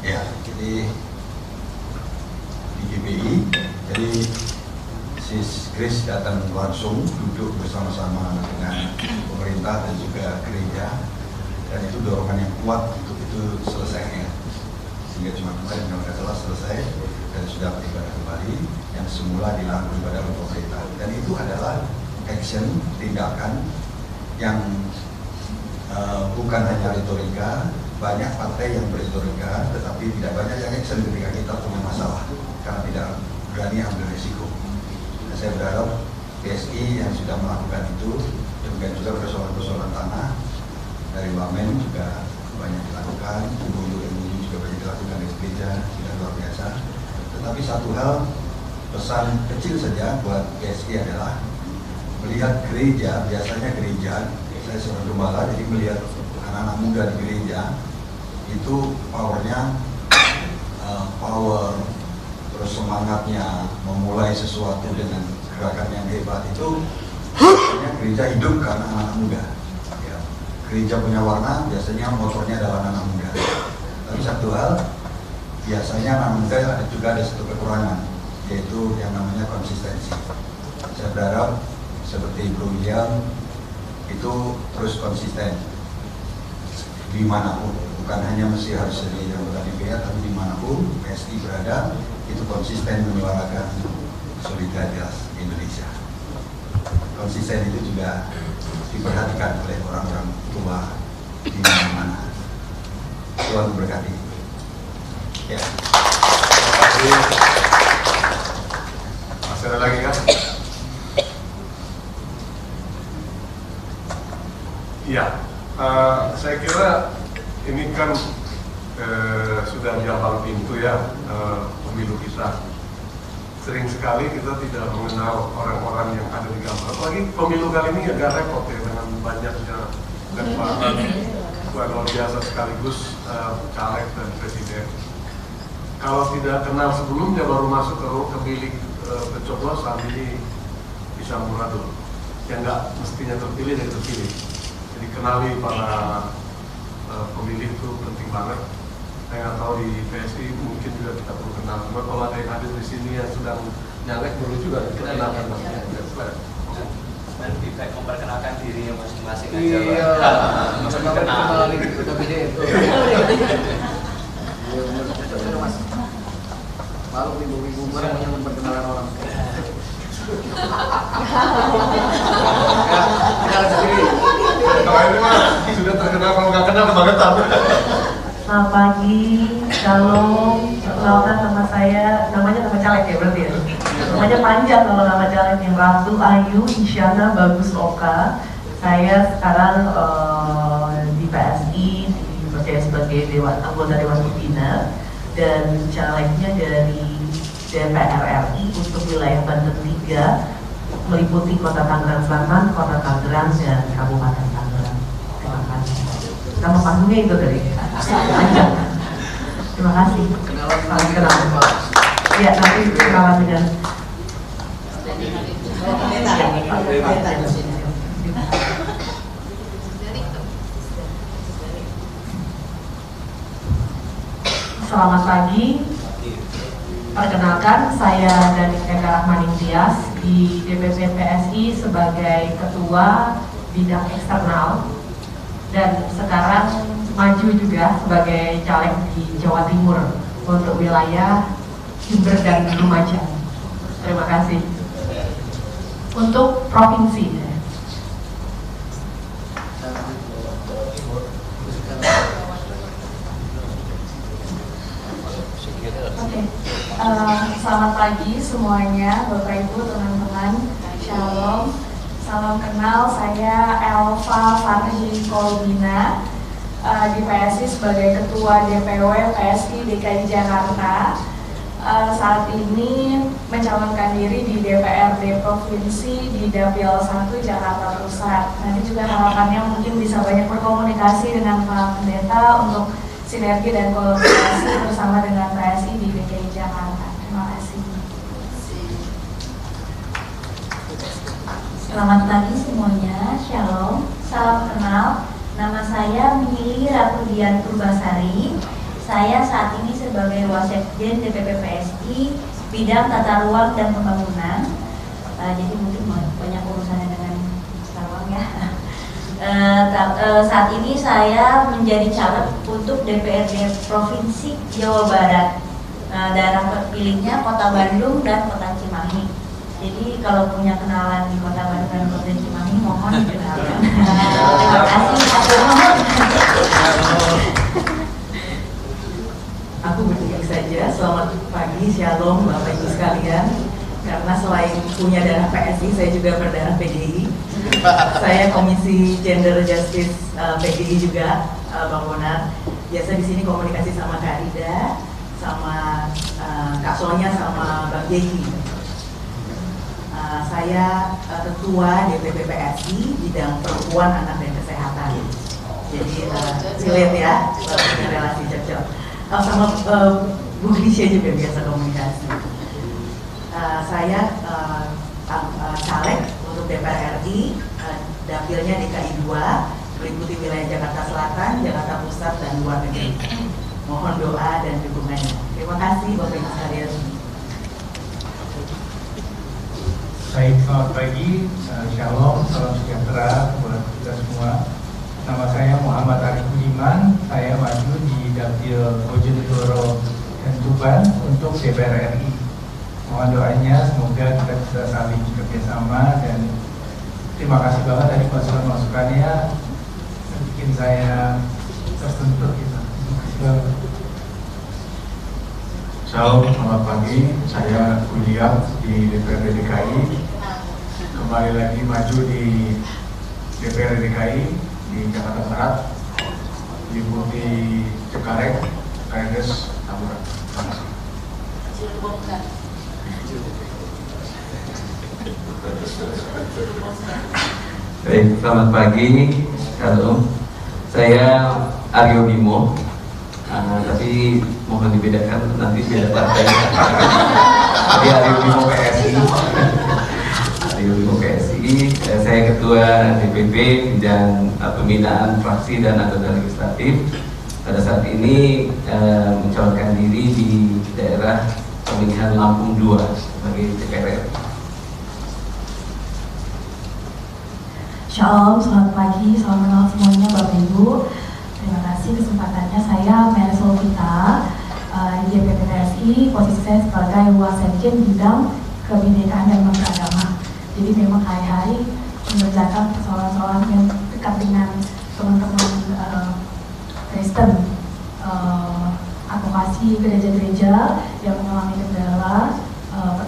Ya, jadi di GPI, jadi Sis Grace datang langsung duduk bersama-sama dengan pemerintah dan juga gereja, dan itu dorongan yang kuat untuk itu selesai ya. Sehingga cuma kemarin kalau nggak salah selesai dan sudah beribadah kembali yang semula dilakukan ibadah oleh pemerintah. Dan itu adalah action, tindakan yang bukan hanya retorika. Banyak partai yang berretorika, tetapi tidak banyak yang action ketika kita punya masalah karena tidak berani ambil risiko. Nah, saya berharap PSI yang sudah melakukan itu, demikian juga persoalan-persoalan tanah dari Wamen juga banyak dilakukan, MOU juga banyak dilakukan di gereja, sudah luar biasa. Tetapi satu hal, pesan kecil saja buat PSI adalah melihat gereja, biasanya gereja, saya seorang gembala, jadi melihat anak-anak muda di gereja itu powernya, power, terus semangatnya memulai sesuatu dengan gerakan yang hebat itu biasanya gereja hidup karena anak-anak muda. Ya. Gereja punya warna, biasanya motornya adalah anak-anak muda. Tapi satu hal, biasanya anak muda ada satu kekurangan, yaitu yang namanya konsistensi. Saya berharap seperti Bro William itu terus konsisten dimanapun, bukan hanya mesti harus jadi anggota DPR, tapi dimanapun PSI berada itu konsisten menyuarakan solidaritas Indonesia. Konsisten itu juga diperhatikan oleh orang-orang tua di mana-mana. Tuhan berkati. Ya. Masih ada lagi kan? Iya, saya kira ini kan sudah di awal pintu ya pemilu kita. Sering sekali kita tidak mengenal orang-orang yang ada di gambar. Apalagi pemilu kali ini agak repot ya dengan banyaknya lembaga luar biasa sekaligus caleg dan presiden. Kalau tidak kenal sebelumnya baru masuk ke bilik pencoblosan ini bisa muradul. Yang nggak mestinya terpilih dan terpilih. Jadi kenali para pemilih itu penting banget. Saya nggak tahu di PSI mungkin juga kita perlu kenal. Cuma kalau ada yang hadir di sini yang sedang nyalek perlu juga dikenalkan maksudnya. Feedback memperkenalkan diri masing-masing aja. Iya, nggak kenal itu tapi dia itu. Mas, malu ibu-ibu mereka yang memperkenalkan orang. Kenal sendiri. Kalau ini mah sudah terkenal, kalau nggak kenal kebangetan. Selamat pagi, shalom. Perkenalkan nama saya, namanya nama caleg ya berarti ya? Namanya panjang kalau nama calegnya, Ratu Ayu Isyana Bagus Oka. Saya sekarang di PSI dipercaya sebagai anggota Dewan Pembina dan calegnya dari DPR RI untuk wilayah Banten 3 meliputi Kota Tangerang Selatan, Kota Tangerang, dan Kabupaten Tangerang. Terima kasih. Nama panggungnya itu tadi. Panjang. Terima kasih. Salam kenal. Ya, nanti kenalan dengan Selamat pagi. Perkenalkan, saya Danika Rahmaning Tias di DPP PSI sebagai Ketua Bidang Eksternal dan sekarang maju juga sebagai caleg di Jawa Timur untuk wilayah Jember dan Lumajang. Terima kasih. Untuk provinsi. Selamat pagi semuanya, Bapak Ibu, teman-teman. Shalom. Salam kenal, saya Elva Farhi Kolbina di PSI sebagai Ketua DPW PSI DKI Jakarta. Saat ini mencalonkan diri di DPRD Provinsi di Dapil 1 Jakarta Pusat. Nanti juga harapannya mungkin bisa banyak berkomunikasi dengan Pak Pendeta untuk sinergi dan kolaborasi bersama dengan PSI di DKI Jakarta. Terima kasih. Selamat pagi semuanya, Shalom, salam kenal. Nama saya Mili Rapudian Purbasari. Saya saat ini sebagai Wasekjen DPP PSI bidang tata ruang dan pembangunan. Jadi mungkin banyak urusannya dengan tata ruang ya. Saat ini saya menjadi caleg untuk DPRD Provinsi Jawa Barat. Daerah terpilihnya Kota Bandung dan Kota Cimahi. Jadi kalau punya kenalan di Kota Bandung dan Kota Cimahi, mohon dikenalkan. Terima kasih. Aku berdiri saja. Selamat pagi, Shalom Bapak Ibu sekalian. Karena selain punya darah PSI, saya juga berdarah PDI. Saya Komisi Gender Justice PDI juga, Bang Bonar. Biasa di sini komunikasi sama Kak Rida, sama Kak Sonya, sama Bang Jeki. Saya Ketua DPP PSI bidang perempuan, anak dan kesehatan. Jadi relate ya, punya relasi cocok. Sama Bu Grisha juga biasa komunikasi. Saya caleg untuk DPR RI, dapilnya DKI 2, meliputi wilayah Jakarta Selatan, Jakarta Pusat, dan luar negeri. Mohon doa dan dukungannya. Terima kasih Bapak Ibu sekalian. Baik, selamat pagi, Shalom, salam sejahtera buat kita semua. Nama saya Muhammad Arif Budiman, saya maju di Dapil Bojonegoro dan Tuban untuk DPR RI. Mohon doanya, semoga kita bisa saling kerjasama dan terima kasih banget tadi masukan-masukannya, bikin saya tersentuh gitu. Terima kasih banget. Shalom, selamat pagi. Saya William di DPRD DKI. Kembali lagi maju di DPRD DKI di Jakarta Barat, meliputi Cengkareng, Karides, Tamburan. Terima kasih. Baik, selamat pagi. Shalom. Saya Aryo Bimo. Tapi mohon dibedakan, nanti beda partai. Jadi Aryo Bimo PSI. Aryo Bimo PSI. Saya Ketua DPP bidang pembinaan fraksi dan anggota legislatif. Pada saat ini mencalonkan diri di daerah pemilihan Lampung 2 sebagai DPR. Shalom, selamat pagi, salam kenal semuanya Bapak Ibu. Terima kasih kesempatannya. Saya Mary Solvita di DPP PSI. Posisi saya sebagai Wasekjen bidang kebinekaan dan beragama. Jadi memang hari-hari mengerjakan persoalan-persoalan yang dekat dengan teman-teman Kristen, advokasi gereja-gereja yang mengalami kendala,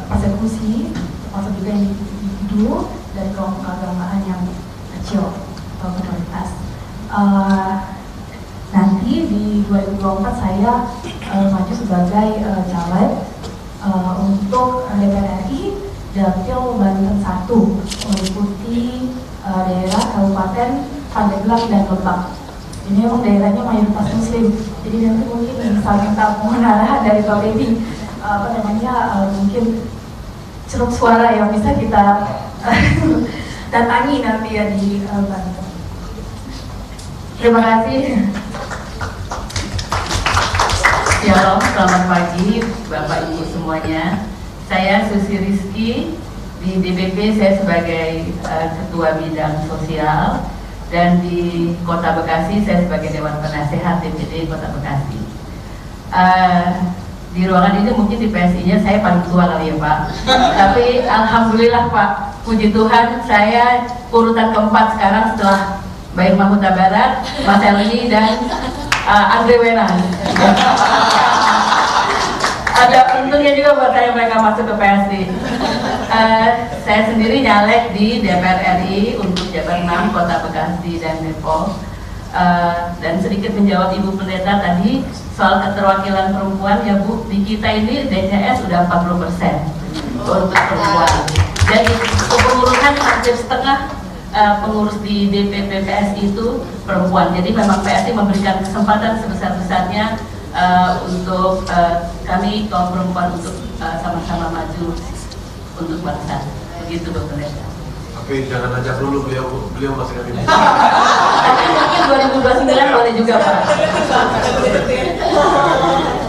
persekusi, termasuk juga yang individu dan kelompok keagamaan yang kecil atau minoritas. Nanti di 2024 saya maju sebagai caleg untuk DPR RI Dapil Banten 1, meliputi daerah Kabupaten Pandeglang dan Lebak. Ini memang daerahnya mayoritas Muslim, jadi nanti mungkin bisa minta mohon arahan dari Pak Baby, mungkin ceruk suara yang bisa kita datangi nanti ya di Banten. Terima kasih. Shalom, selamat pagi Bapak Ibu semuanya. Saya Susi Rizky, di DPP saya sebagai Ketua Bidang Sosial, dan di Kota Bekasi saya sebagai Dewan Penasehat DPD Kota Bekasi. Di ruangan ini mungkin di PSI-nya saya paling tua kali ya Pak. Tapi Alhamdulillah Pak, puji Tuhan saya urutan keempat sekarang setelah Mbak Irma Huta Barat, Mas Elmi, dan Andre Wenan. Ada untungnya juga buat saya mereka masuk ke PSI. Saya sendiri nyalek di DPR RI untuk Jabar 6 Kota Bekasi dan Depok. Dan sedikit menjawab Ibu Pendeta tadi soal keterwakilan perempuan ya Bu, di kita ini DCS sudah 40% untuk perempuan. Jadi kepengurusan hampir setengah pengurus di DPP PSI itu perempuan. Jadi memang PSI memberikan kesempatan sebesar-besarnya untuk kami kaum perempuan untuk sama-sama maju untuk bangsa. Begitu Bu Pendeta. Tapi jangan ajak dulu beliau masih ada. Mungkin 2029 boleh juga Pak.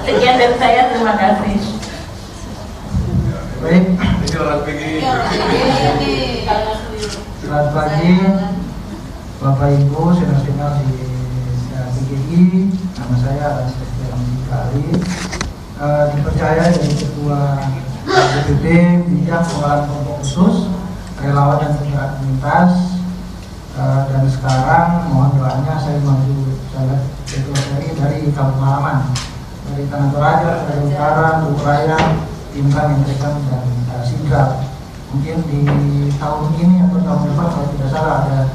Sekian dari saya, terima kasih. Baik. Ini orang PGI. Selamat pagi, Bapak Ibu, senior-senior di PGI. Nama saya Sekian Kali. Dipercaya jadi Ketua DPP Bidang Pengelolaan Kelompok Khusus Relawan dan Penggerak Komunitas, dan sekarang mohon doanya saya maju caleg Ketua dari Kampung Halaman, dari Tanah Toraja, dari Utara, Dukuraya, Timkan, Intrikan, dan Sigap. Mungkin di tahun ini atau tahun depan kalau tidak salah ada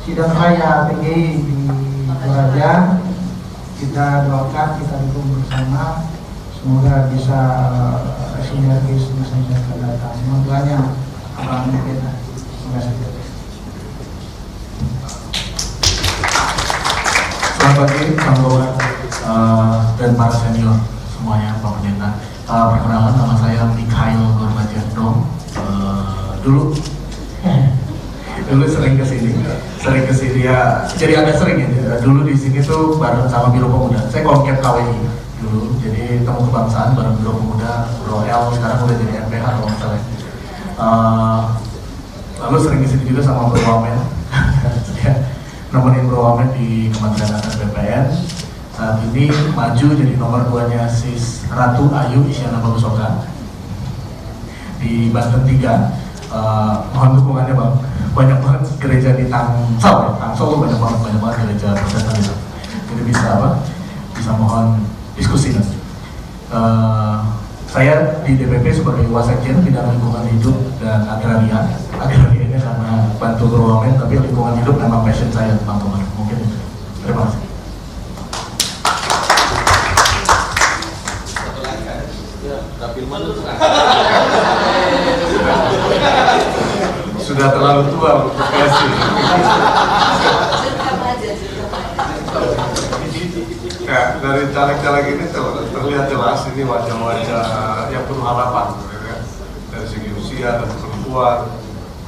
sidang raya PGI di Toraja. Kita doakan, kita dukung bersama, semoga bisa sinergis masa yang akan datang. Mohon doanya Abang Mungkin. Terima kasih. Selamat pagi, kawan-kawan dan para senior semuanya, Pak Pendeta. Perkenalkan, nama saya Mikhail Gorbachev. Dulu sering kesini ya, jadi agak sering ya. Dulu di sini tuh bareng sama Biro Pemuda. Saya konket KWI dulu, jadi temu kebangsaan bareng Biro Pemuda, Bro L, sekarang udah jadi MPH kalau nggak salah. Lalu sering kesini juga sama Bro Wamen. Nemenin Bro Wamen di Kementerian Atas BPN. Saat ini maju jadi nomor 2-nya Sis Ratu Ayu Isyana Bagus Oka di Banten 3. Mohon dukungannya Bang. Banyak banget gereja di Tangsel ya. Tangsel tuh banyak banget gereja Protestan gitu. Jadi bisa mohon diskusi kan. Saya di DPP sebagai Wasekjen Bidang Lingkungan Hidup dan Agraria. Agrarianya karena bantu Wamen, tapi lingkungan hidup memang passion saya teman-teman. Mungkin itu. Terima kasih. Sudah terlalu tua untuk PSI. Ya, dari caleg-caleg ini terlihat jelas ini wajah-wajah yang penuh harapan, ya. Dari segi usia dan perempuan,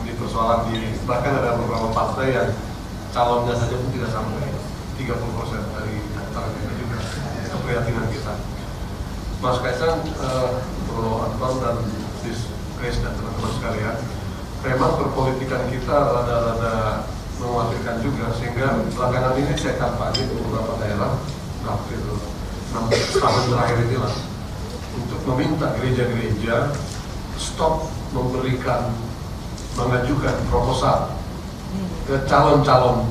di persoalan bahkan ada beberapa partai yang calonnya saja pun tidak sampai 30% dari antara kita juga. Keprihatinan kita. Mas Kaisang, Bro Anton dan Sis Grace dan teman-teman sekalian, memang perpolitikan kita rada-rada mengkhawatirkan juga, sehingga belakangan ini saya kampanye di beberapa daerah, hampir 6 tahun terakhir inilah, untuk meminta gereja-gereja stop mengajukan proposal ke calon-calon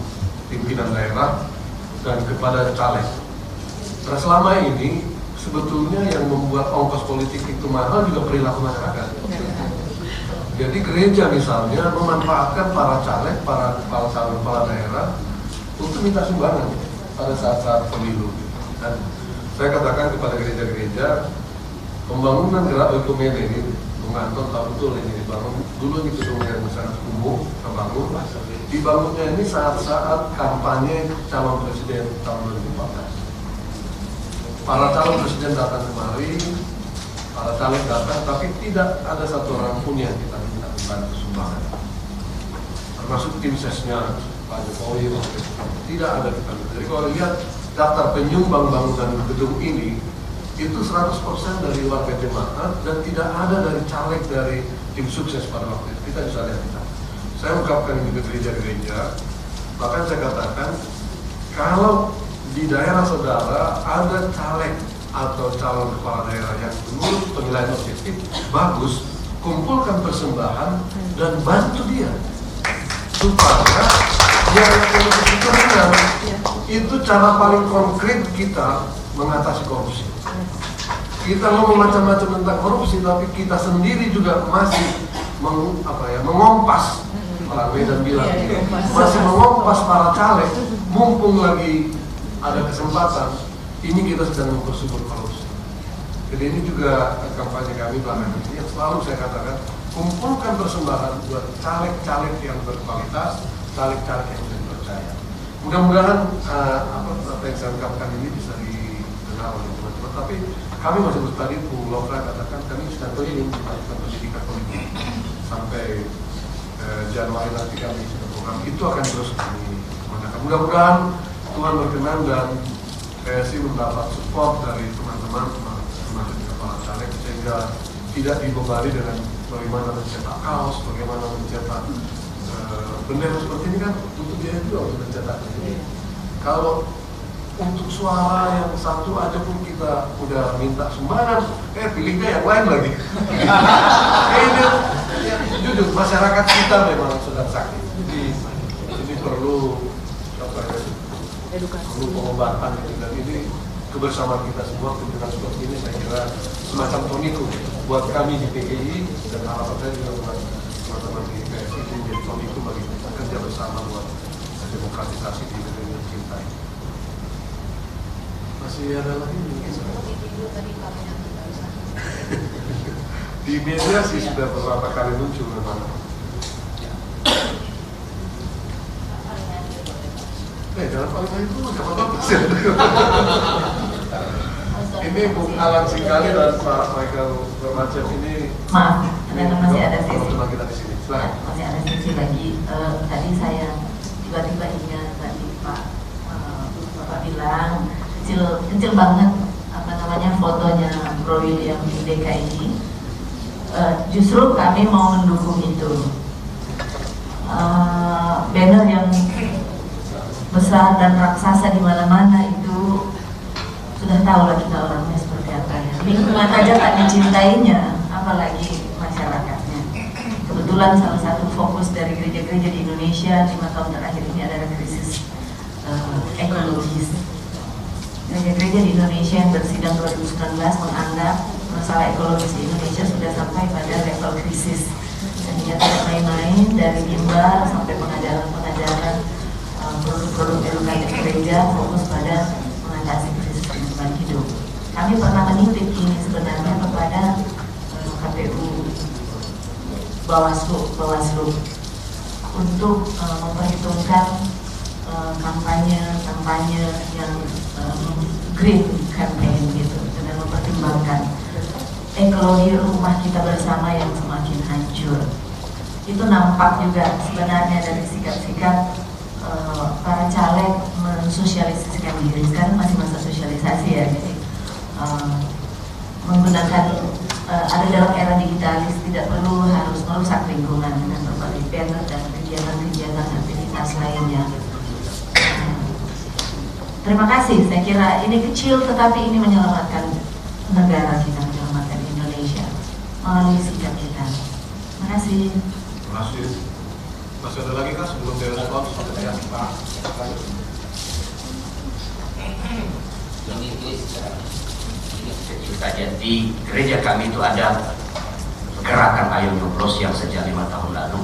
pimpinan daerah dan kepada caleg. Nah, selama ini sebetulnya yang membuat ongkos politik itu mahal juga perilaku masyarakat. Jadi gereja misalnya memanfaatkan para caleg, para calon kepala daerah untuk minta sumbangan pada saat-saat pemilu. Dan saya katakan kepada gereja-gereja, pembangunan gerak ekumene ini, Bung Anton tahu betul ini dibangun dulu di gedung yang sangat kumuh, terbangun. Dibangunnya ini saat-saat kampanye calon presiden tahun 2014. Para calon presiden datang kemari, para caleg datang, tapi tidak ada satu orang pun yang kita minta membantu sumbangan. Termasuk tim sesnya Pak Jokowi, tidak ada kita. Jadi kalau lihat daftar penyumbang bangunan gedung ini, itu 100% dari warga jemaat dan tidak ada dari caleg dari tim sukses pada waktu itu. Kita bisa lihat kita. Saya ungkapkan ini ke gereja-gereja, bahkan saya katakan kalau di daerah saudara ada caleg atau calon kepala daerah yang menurut penilaian objektif bagus, kumpulkan persembahan dan bantu dia supaya biaya politik itu ringan. Itu cara paling konkret kita mengatasi korupsi. Kita ngomong macam-macam tentang korupsi, tapi kita sendiri juga masih mengompas, orang Medan bilang, masih mengompas para caleg, mumpung lagi ada kesempatan, ini kita sedang mempersubur korupsi. Jadi ini juga kampanye kami belakangan ini yang selalu saya katakan, kumpulkan persembahan buat caleg-caleg yang berkualitas, caleg-caleg yang bisa dipercaya. Mudah-mudahan apa yang saya ungkapkan ini bisa dikenal oleh teman-teman. Tapi kami masih tadi Bu Lovra katakan kami sedang ingin melakukan pendidikan politik sampai Januari nanti kami sudah program itu akan terus kami menggunakan. Mudah-mudahan Tuhan berkenan dan PSI mendapat support dari teman-teman termasuk kepala caleg sehingga tidak dibebani dengan bagaimana mencetak kaos, bagaimana mencetak bendera seperti ini kan untuk biaya juga untuk mencetak ini. Kalau untuk suara yang satu aja pun kita udah minta sumbangan, pilihnya yang lain lagi. Ini ya, jujur masyarakat kita memang sedang sakit, jadi ini perlu perlu pengobatan dan ini kebersamaan kita semua dengan seperti ini saya kira semacam toniku buat kami di PGI dan harapan saya juga buat teman-teman di PSI menjadi toniku bagi kita kerja bersama buat demokratisasi di negeri kita ini. Masih ada lagi mungkin di media sih sudah beberapa kali muncul memang. Jangan paling baik dulu, jangan bagus ya. Ini Bung Alan Singkali dan Pak Michael Bermacem ini. Maaf, ternyata masih ada sesi. Kita di sini. Masih ada sesi lagi. Tadi saya tiba-tiba ingat tadi Pak Bapak bilang kecil banget apa namanya fotonya Bro William di DKI. Justru kami mau mendukung itu. Banner yang besar dan raksasa di mana-mana itu sudah tahu lah kita orangnya seperti apa ya. Lingkungan aja tak dicintainya, apalagi masyarakatnya. Kebetulan salah satu fokus dari gereja-gereja di Indonesia 5 tahun terakhir ini adalah krisis ekologis. Gereja-gereja di Indonesia yang bersidang 2019 menganggap masalah ekologis di Indonesia sudah sampai pada level krisis. Dan dia tidak main-main dari mimbar sampai pengajaran-pengajaran produk-produk edukatif gereja fokus pada mengatasi krisis lingkungan hidup. Kami pernah menitip ini sebenarnya kepada KPU Bawaslu untuk memperhitungkan kampanye yang green campaign gitu, dengan mempertimbangkan ekologi rumah kita bersama yang semakin hancur. Itu nampak juga sebenarnya dari sikap-sikap para caleg mensosialisasikan diri. Sekarang masih masa sosialisasi ya, jadi menggunakan ada dalam era digitalis, tidak perlu harus merusak lingkungan dengan berbagai banner dan kegiatan-kegiatan aktivitas lainnya. Terima kasih, saya kira ini kecil tetapi ini menyelamatkan negara kita, menyelamatkan Indonesia melalui sikap kita. Terima kasih. Terima kasih. Masih ada lagi kan sebelum direspon? Ini kecil saja. Di gereja kami itu ada gerakan Ayo Nyoblos yang sejak 5 tahun lalu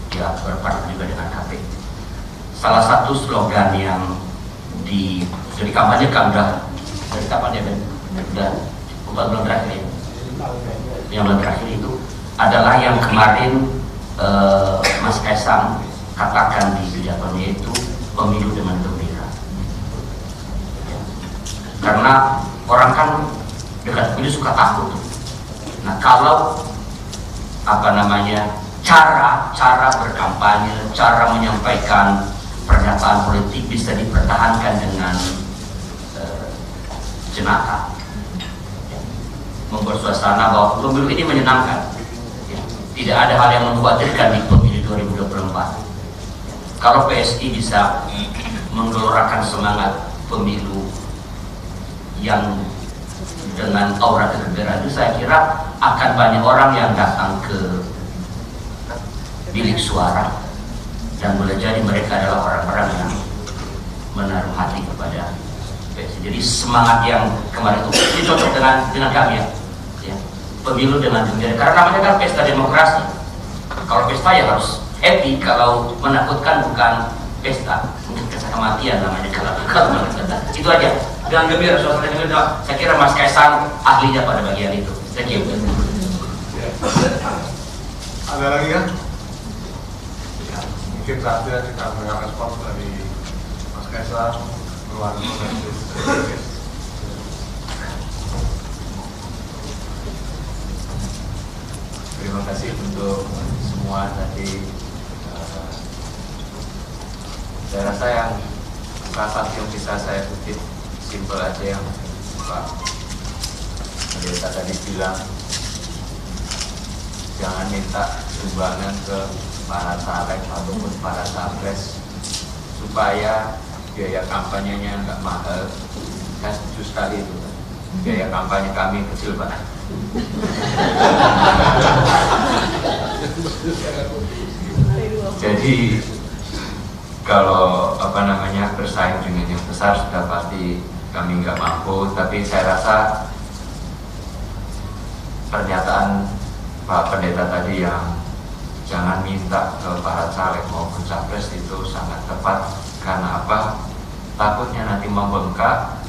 dia berpartner juga dengan KP. Salah satu slogan yang dari kampanye udah dari kapan ya Ben? Udah 4 bulan terakhir ya. Yang bulan terakhir itu adalah yang kemarin Mas Kaisang katakan di pidatonya itu pemilu dengan gembira. Karena orang kan dekat pemilu suka takut. Nah kalau cara berkampanye, cara menyampaikan pernyataan politik bisa dipertahankan dengan jenaka, membuat suasana bahwa pemilu ini menyenangkan. Tidak ada hal yang mengkhawatirkan di pemilu 2024. Kalau PSI bisa menggelorakan semangat pemilu yang dengan aura kegembiraan itu, saya kira akan banyak orang yang datang ke bilik suara dan boleh jadi mereka adalah orang-orang yang menaruh hati kepada PSI. Jadi semangat yang kemarin itu cocok dengan kami ya. Pemilu dengan gembira, karena namanya kan pesta demokrasi. Kalau pesta ya harus happy, kalau menakutkan bukan pesta, mungkin kematian namanya kalau itu aja. Dengan gembira, suasana gembira. Saya kira Mas Kaisang ahlinya pada bagian itu. Thank you. Ada lagi kan? Ya, mungkin saatnya kita mendengar respons dari Mas Kaisang, keluarga dan Terima kasih untuk semua tadi Saya rasa yang salah satu yang bisa saya kutip simpel aja yang Pak Pendeta tadi bilang, jangan minta sumbangan ke para caleg ataupun para capres supaya biaya kampanyenya nggak mahal. Saya setuju sekali itu. Biaya kampanye kami kecil, Pak. Jadi kalau bersaing dengan yang besar sudah pasti kami nggak mampu. Tapi saya rasa pernyataan Pak Pendeta tadi yang jangan minta ke para caleg maupun capres itu sangat tepat. Karena apa? Takutnya nanti membengkak,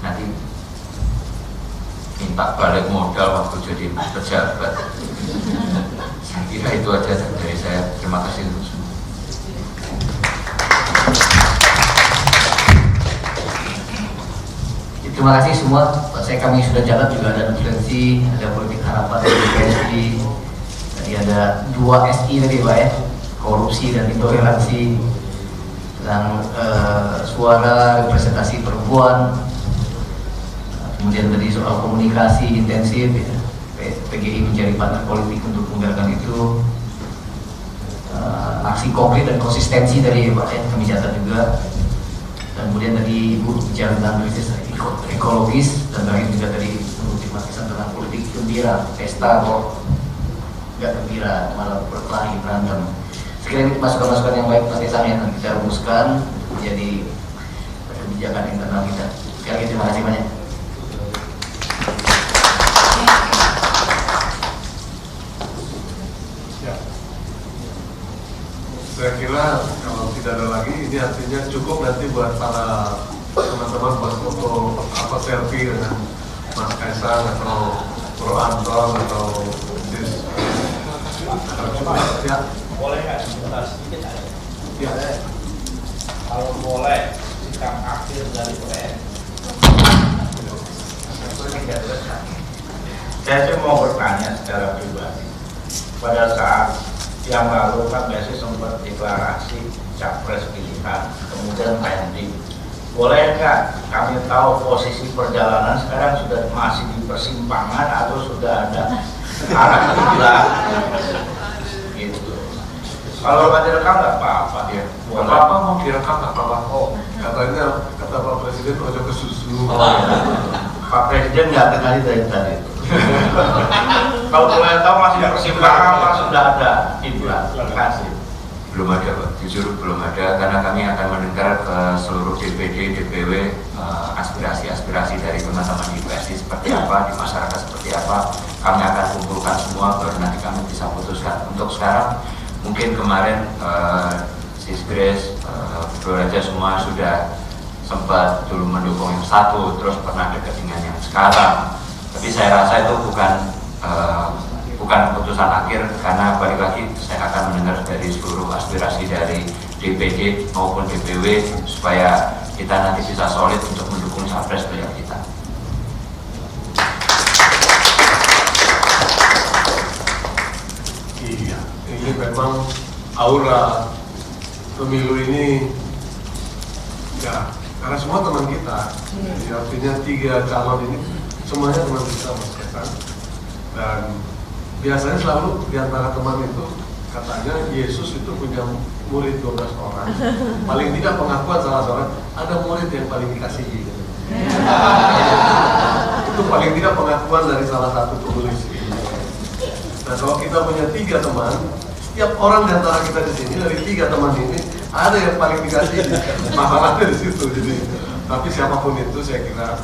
nanti minta balik modal waktu jadi pejabat. Saya kira itu aja dari saya. Terima kasih untuk semua. Terima kasih semua. Kami sudah catat juga ada nutriensi, ada politik harapan dari PSI. Tadi ada 2 SI tadi Pak ya, korupsi dan intoleransi, tentang suara representasi perempuan. Kemudian tadi soal komunikasi intensif, ya. PGI mencari partner politik untuk menggerakkan itu. Aksi konkret dan konsistensi tadi Pak ya, kami catat juga. Dan kemudian tadi Ibu bicara tentang krisis ekologis, dan terakhir juga tadi mengutip Mas Isan tentang politik gembira, pesta kok nggak gembira, malah berkelahi, berantem. Sekiranya masukan-masukan yang baik Mas Isan yang akan kita rumuskan menjadi kebijakan internal kita. Sekali lagi terima kasih banyak. Saya kira kalau tidak ada lagi, ini artinya cukup nanti buat para teman-teman buat foto selfie dengan Mas Kaisang atau Bro Anton atau Sis. Ya. Boleh nggak sebentar sedikit aja? Ya. Kalau boleh sikap akhir dari PN. Saya sih mau bertanya secara pribadi. Pada saat yang lalu kan biasanya sempat deklarasi capres pilihan, kemudian pending. Boleh nggak kami tahu posisi perjalanan sekarang sudah masih di persimpangan atau sudah ada arah kiblat? Gitu. Kalau nggak direkam nggak apa-apa ya. Apa mau direkam nggak apa-apa. Oh, katanya kata Pak Presiden ojo ke susu. Oh, ya. Pak Presiden nggak kenali dari tadi. Kalau boleh tahu masih persimpangan apa sudah ada kiblat? Terima kasih. Belum ada Pak, jujur belum ada, karena kami akan mendengar ke seluruh DPD, DPW aspirasi-aspirasi dari teman-teman di PSI seperti apa, di masyarakat seperti apa. Kami akan kumpulkan semua baru nanti kami bisa putuskan. Untuk sekarang mungkin kemarin Sis Grace, Bro Raja semua sudah sempat dulu mendukung yang satu, terus pernah dekat dengan yang sekarang. Tapi saya rasa itu bukan keputusan akhir, karena balik lagi saya akan mendengar dari seluruh aspirasi dari DPD maupun DPW supaya kita nanti bisa solid untuk mendukung capres pilihan kita. Iya, ini memang aura pemilu ini ya, karena semua teman kita. Jadi artinya 3 calon ini semuanya teman kita Mas Kaisang. Dan biasanya selalu di antara teman itu katanya Yesus itu punya murid 12 orang. Paling tidak pengakuan salah seorang, ada murid yang paling dikasihi. Itu paling tidak pengakuan dari salah satu penulis. Nah, kalau kita punya 3 teman, setiap orang di antara kita di sini dari 3 teman ini ada yang paling dikasihi. Masalahnya di situ. Jadi, tapi siapapun itu saya kira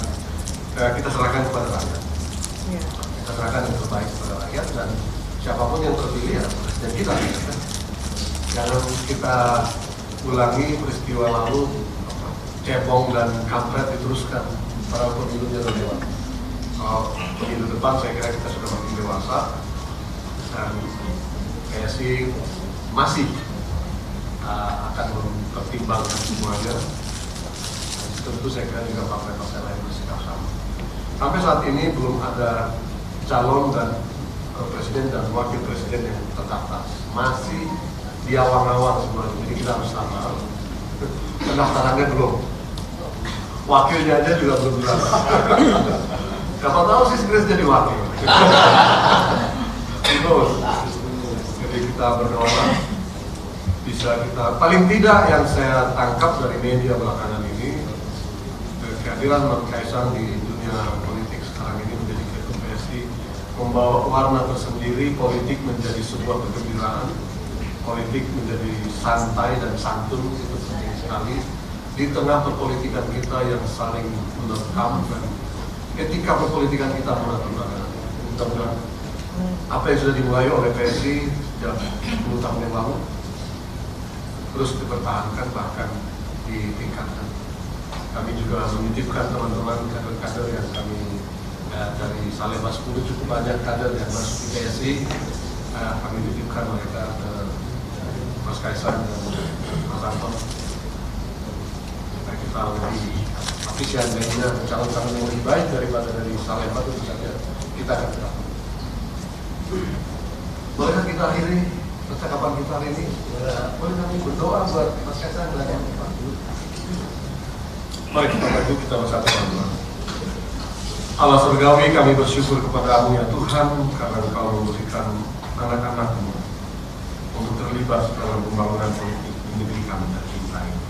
kita serahkan kepada rakyat. Kita serahkan yang terbaik kepada rakyat, dan siapapun yang terpilih ya presiden kita. Jangan kita ulangi peristiwa lalu cebong dan kampret diteruskan para pemilunya udah lewat. Pemilu depan saya kira kita sudah makin dewasa, dan PSI masih akan mempertimbangkan semuanya. Tentu saya kira juga partai-partai lain bersikap sama. Sampai saat ini belum ada calon dan presiden dan wakil presiden yang terdaftar. Masih di awang-awang semua, jadi kita harus sabar. Pendaftarannya belum, wakilnya aja juga belum jelas. Siapa tahu sih Grace jadi wakil. Terus, jadi kita berdoa bisa kita, paling tidak yang saya tangkap dari media belakangan ini, kehadiran Mas Kaisang di dunia politik sekarang ini menjadi ketum PSI membawa warna tersendiri. Politik menjadi sebuah kegembiraan, politik menjadi santai dan santun, itu penting sekali di tengah perpolitikan kita yang saling menerkam dan etika perpolitikan kita mudah-mudahan apa yang sudah dimulai oleh PSI sejak 10 tahun yang lalu terus dipertahankan, bahkan ditingkatkan. Kami juga menitipkan teman-teman kader-kader yang kami dari Salemba 10 cukup banyak kader yang masuk di PSI, kami titipkan mereka ke Mas Kaisang dan Mas Anton supaya kita lebih efisien dan calon-calon yang lebih baik daripada dari Salemba itu saja kita akan tetap. Bolehkah kita akhiri percakapan kita hari ini? Boleh kami berdoa buat Mas Kaisang dan Pak. Mari kita berdua, kita bersatu teman-teman. Allah surgawi, kami bersyukur kepada-Mu ya Tuhan karena Engkau memberikan anak-anak-Mu untuk terlibat dalam pembangunan politik di negeri kami tercinta ini.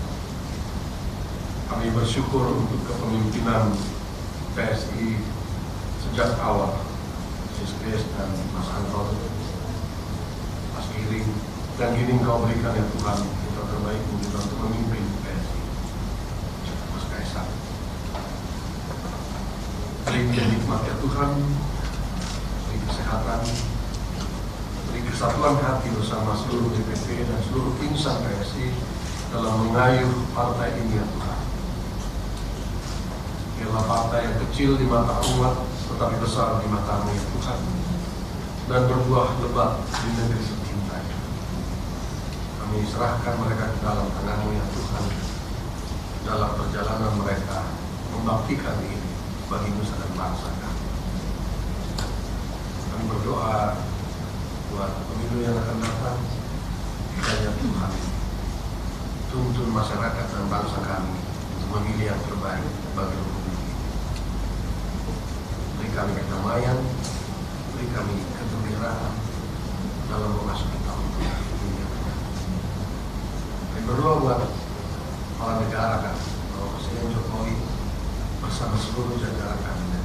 Kami bersyukur untuk kepemimpinan PSI sejak awal, Sis Grace dan Mas Anton, Mas Giring, dan kini Engkau berikan ya Tuhan kita terbaik untuk memimpin PSI. Mas Kaisang, beri nikmat ya Tuhan, beri kesehatan, beri kesatuan hati bersama seluruh DPP dan seluruh insan PSI dalam mengayuh partai ini ya Tuhan. Biarlah partai yang kecil di mata umat tetapi besar di mata-Mu ya Tuhan, dan berbuah lebat di negeri tercinta. Kami serahkan mereka ke dalam tangan-Mu ya Tuhan dalam perjalanan mereka membaktikan ini bagi nusa dan bangsa kami. Kami berdoa buat pemilu yang akan datang, kiranya Tuhan tuntun masyarakat dan bangsa kami untuk memilih yang terbaik bagi Republik ini. Beri kami kedamaian, beri kami kegembiraan dalam memasuki tahun ini. Kami berdoa buat kepala negara kami, Bapak Presiden Jokowi bersama seluruh jajaran kabinet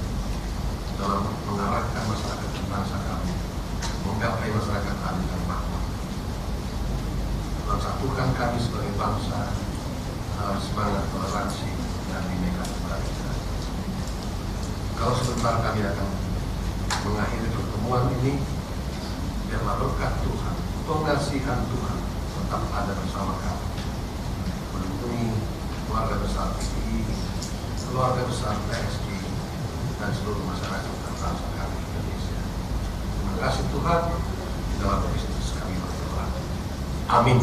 dalam mengarahkan masyarakat dan bangsa kami menggapai masyarakat adil dan makmur. Mensatukan kami sebagai bangsa dalam semangat toleransi dan bineka tunggal ika. Kalau sebentar kami akan mengakhiri pertemuan ini, biarlah berkat Tuhan, pengasihan Tuhan tetap ada bersama kami, melindungi keluarga besar PDI, keluarga besar PSI, dan seluruh masyarakat dan bangsa kami Indonesia. Terima kasih Tuhan, di dalam Kristus kami berdoa. Amin.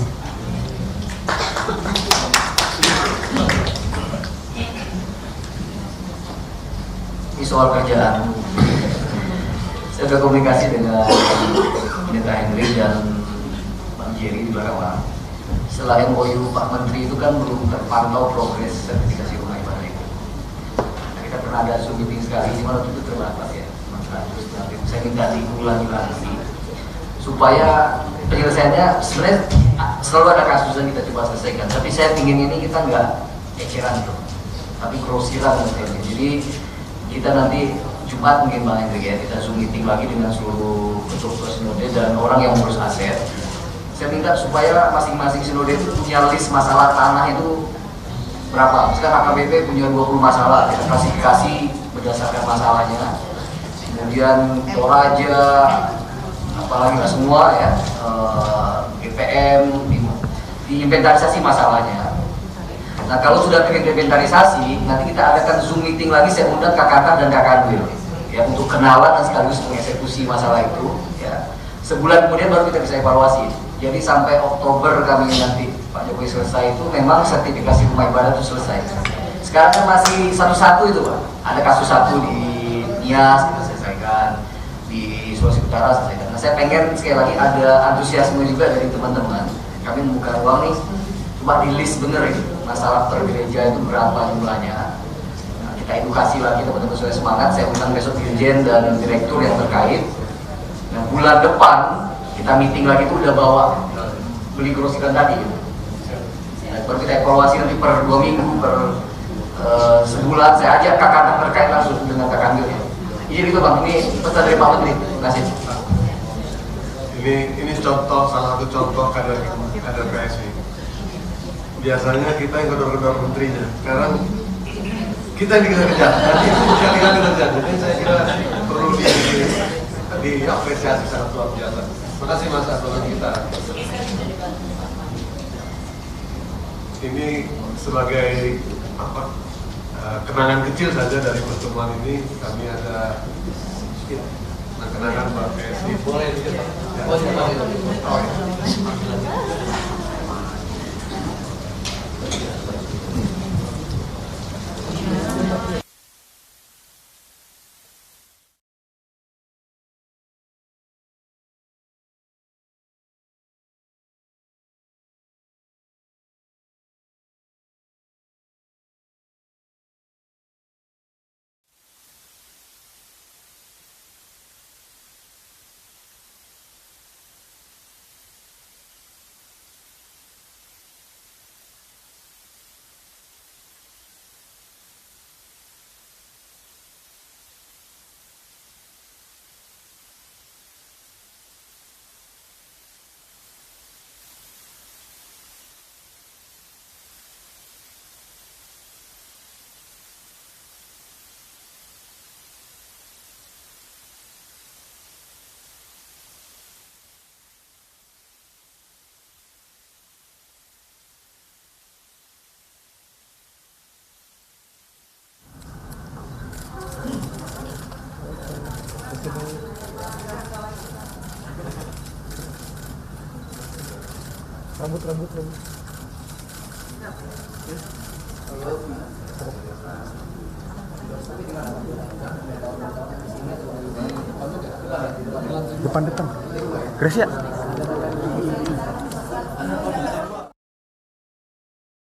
Ini soal kerjaan. Saya sudah komunikasi dengan Pendeta Henry dan Bang Jerry di belakang. Setelah MOU Pak Menteri itu kan belum terpantau progres sertifikasi rumah ibadah itu. Kita pernah ada Zoom meeting sekali, cuma itu terbatas ya, 100. Saya minta diulangi lagi supaya penyelesaiannya sebenarnya selalu ada kasus yang kita coba selesaikan, tapi saya ingin ini kita nggak eceran tuh, tapi grosiran nanti. Jadi kita nanti Jumat mungkin Bang Hendrik ya, kita Zoom meeting lagi dengan seluruh ketua sinode dan orang yang ngurus aset. Saya minta supaya masing-masing sinode itu punya list masalah tanah itu berapa. Sekarang AKBP punya 20 masalah, kita klasifikasi berdasarkan masalahnya. Kemudian Toraja, apalagi nggak semua ya, GPM diinventarisasi masalahnya. Nah kalau sudah terinventarisasi, nanti kita adakan Zoom meeting lagi, saya undang Kak Kata dan Kak Kanwil ya untuk kenalan dan sekaligus mengeksekusi masalah itu ya. Sebulan kemudian baru kita bisa evaluasi. Jadi sampai Oktober kami nanti Pak Jokowi selesai itu memang sertifikasi rumah ibadah itu selesai. Sekarang kan masih satu-satu itu Pak. Ada kasus satu di Nias kita selesaikan, di Sulawesi Utara selesaikan. Nah saya pengen sekali lagi ada antusiasme juga dari teman-teman kami membuka ruang nih, coba di list bener ini masalah per gereja itu berapa jumlahnya. Nah, kita edukasi lagi teman-teman sesuai semangat. Saya undang besok dirjen dan direktur yang terkait. Nah, bulan depan kita meeting lagi tuh udah bawa beli grosiran tadi gitu. Nah, baru kita evaluasi nanti per 2 minggu, per sebulan. Saya ajak kakak terkait langsung dengan kakak Anggil ya. Izin itu Bang, ini pesan dari Pak Menteri. Terima kasih. Ini contoh, salah satu contoh kader PSI. Biasanya kita yang gedor-gedor menterinya, sekarang kita yang dikejar-kejar. Nanti itu bukan kita dikejar. Jadi saya kira perlu diapresiasi sangat luar biasa. Terima kasih Mas Abdullah kita. Ini sebagai apa? Kenangan kecil saja dari pertemuan ini. Kami ada kenangan Pak PSI. Boleh dicetak. Rambut. Depan. Gracia.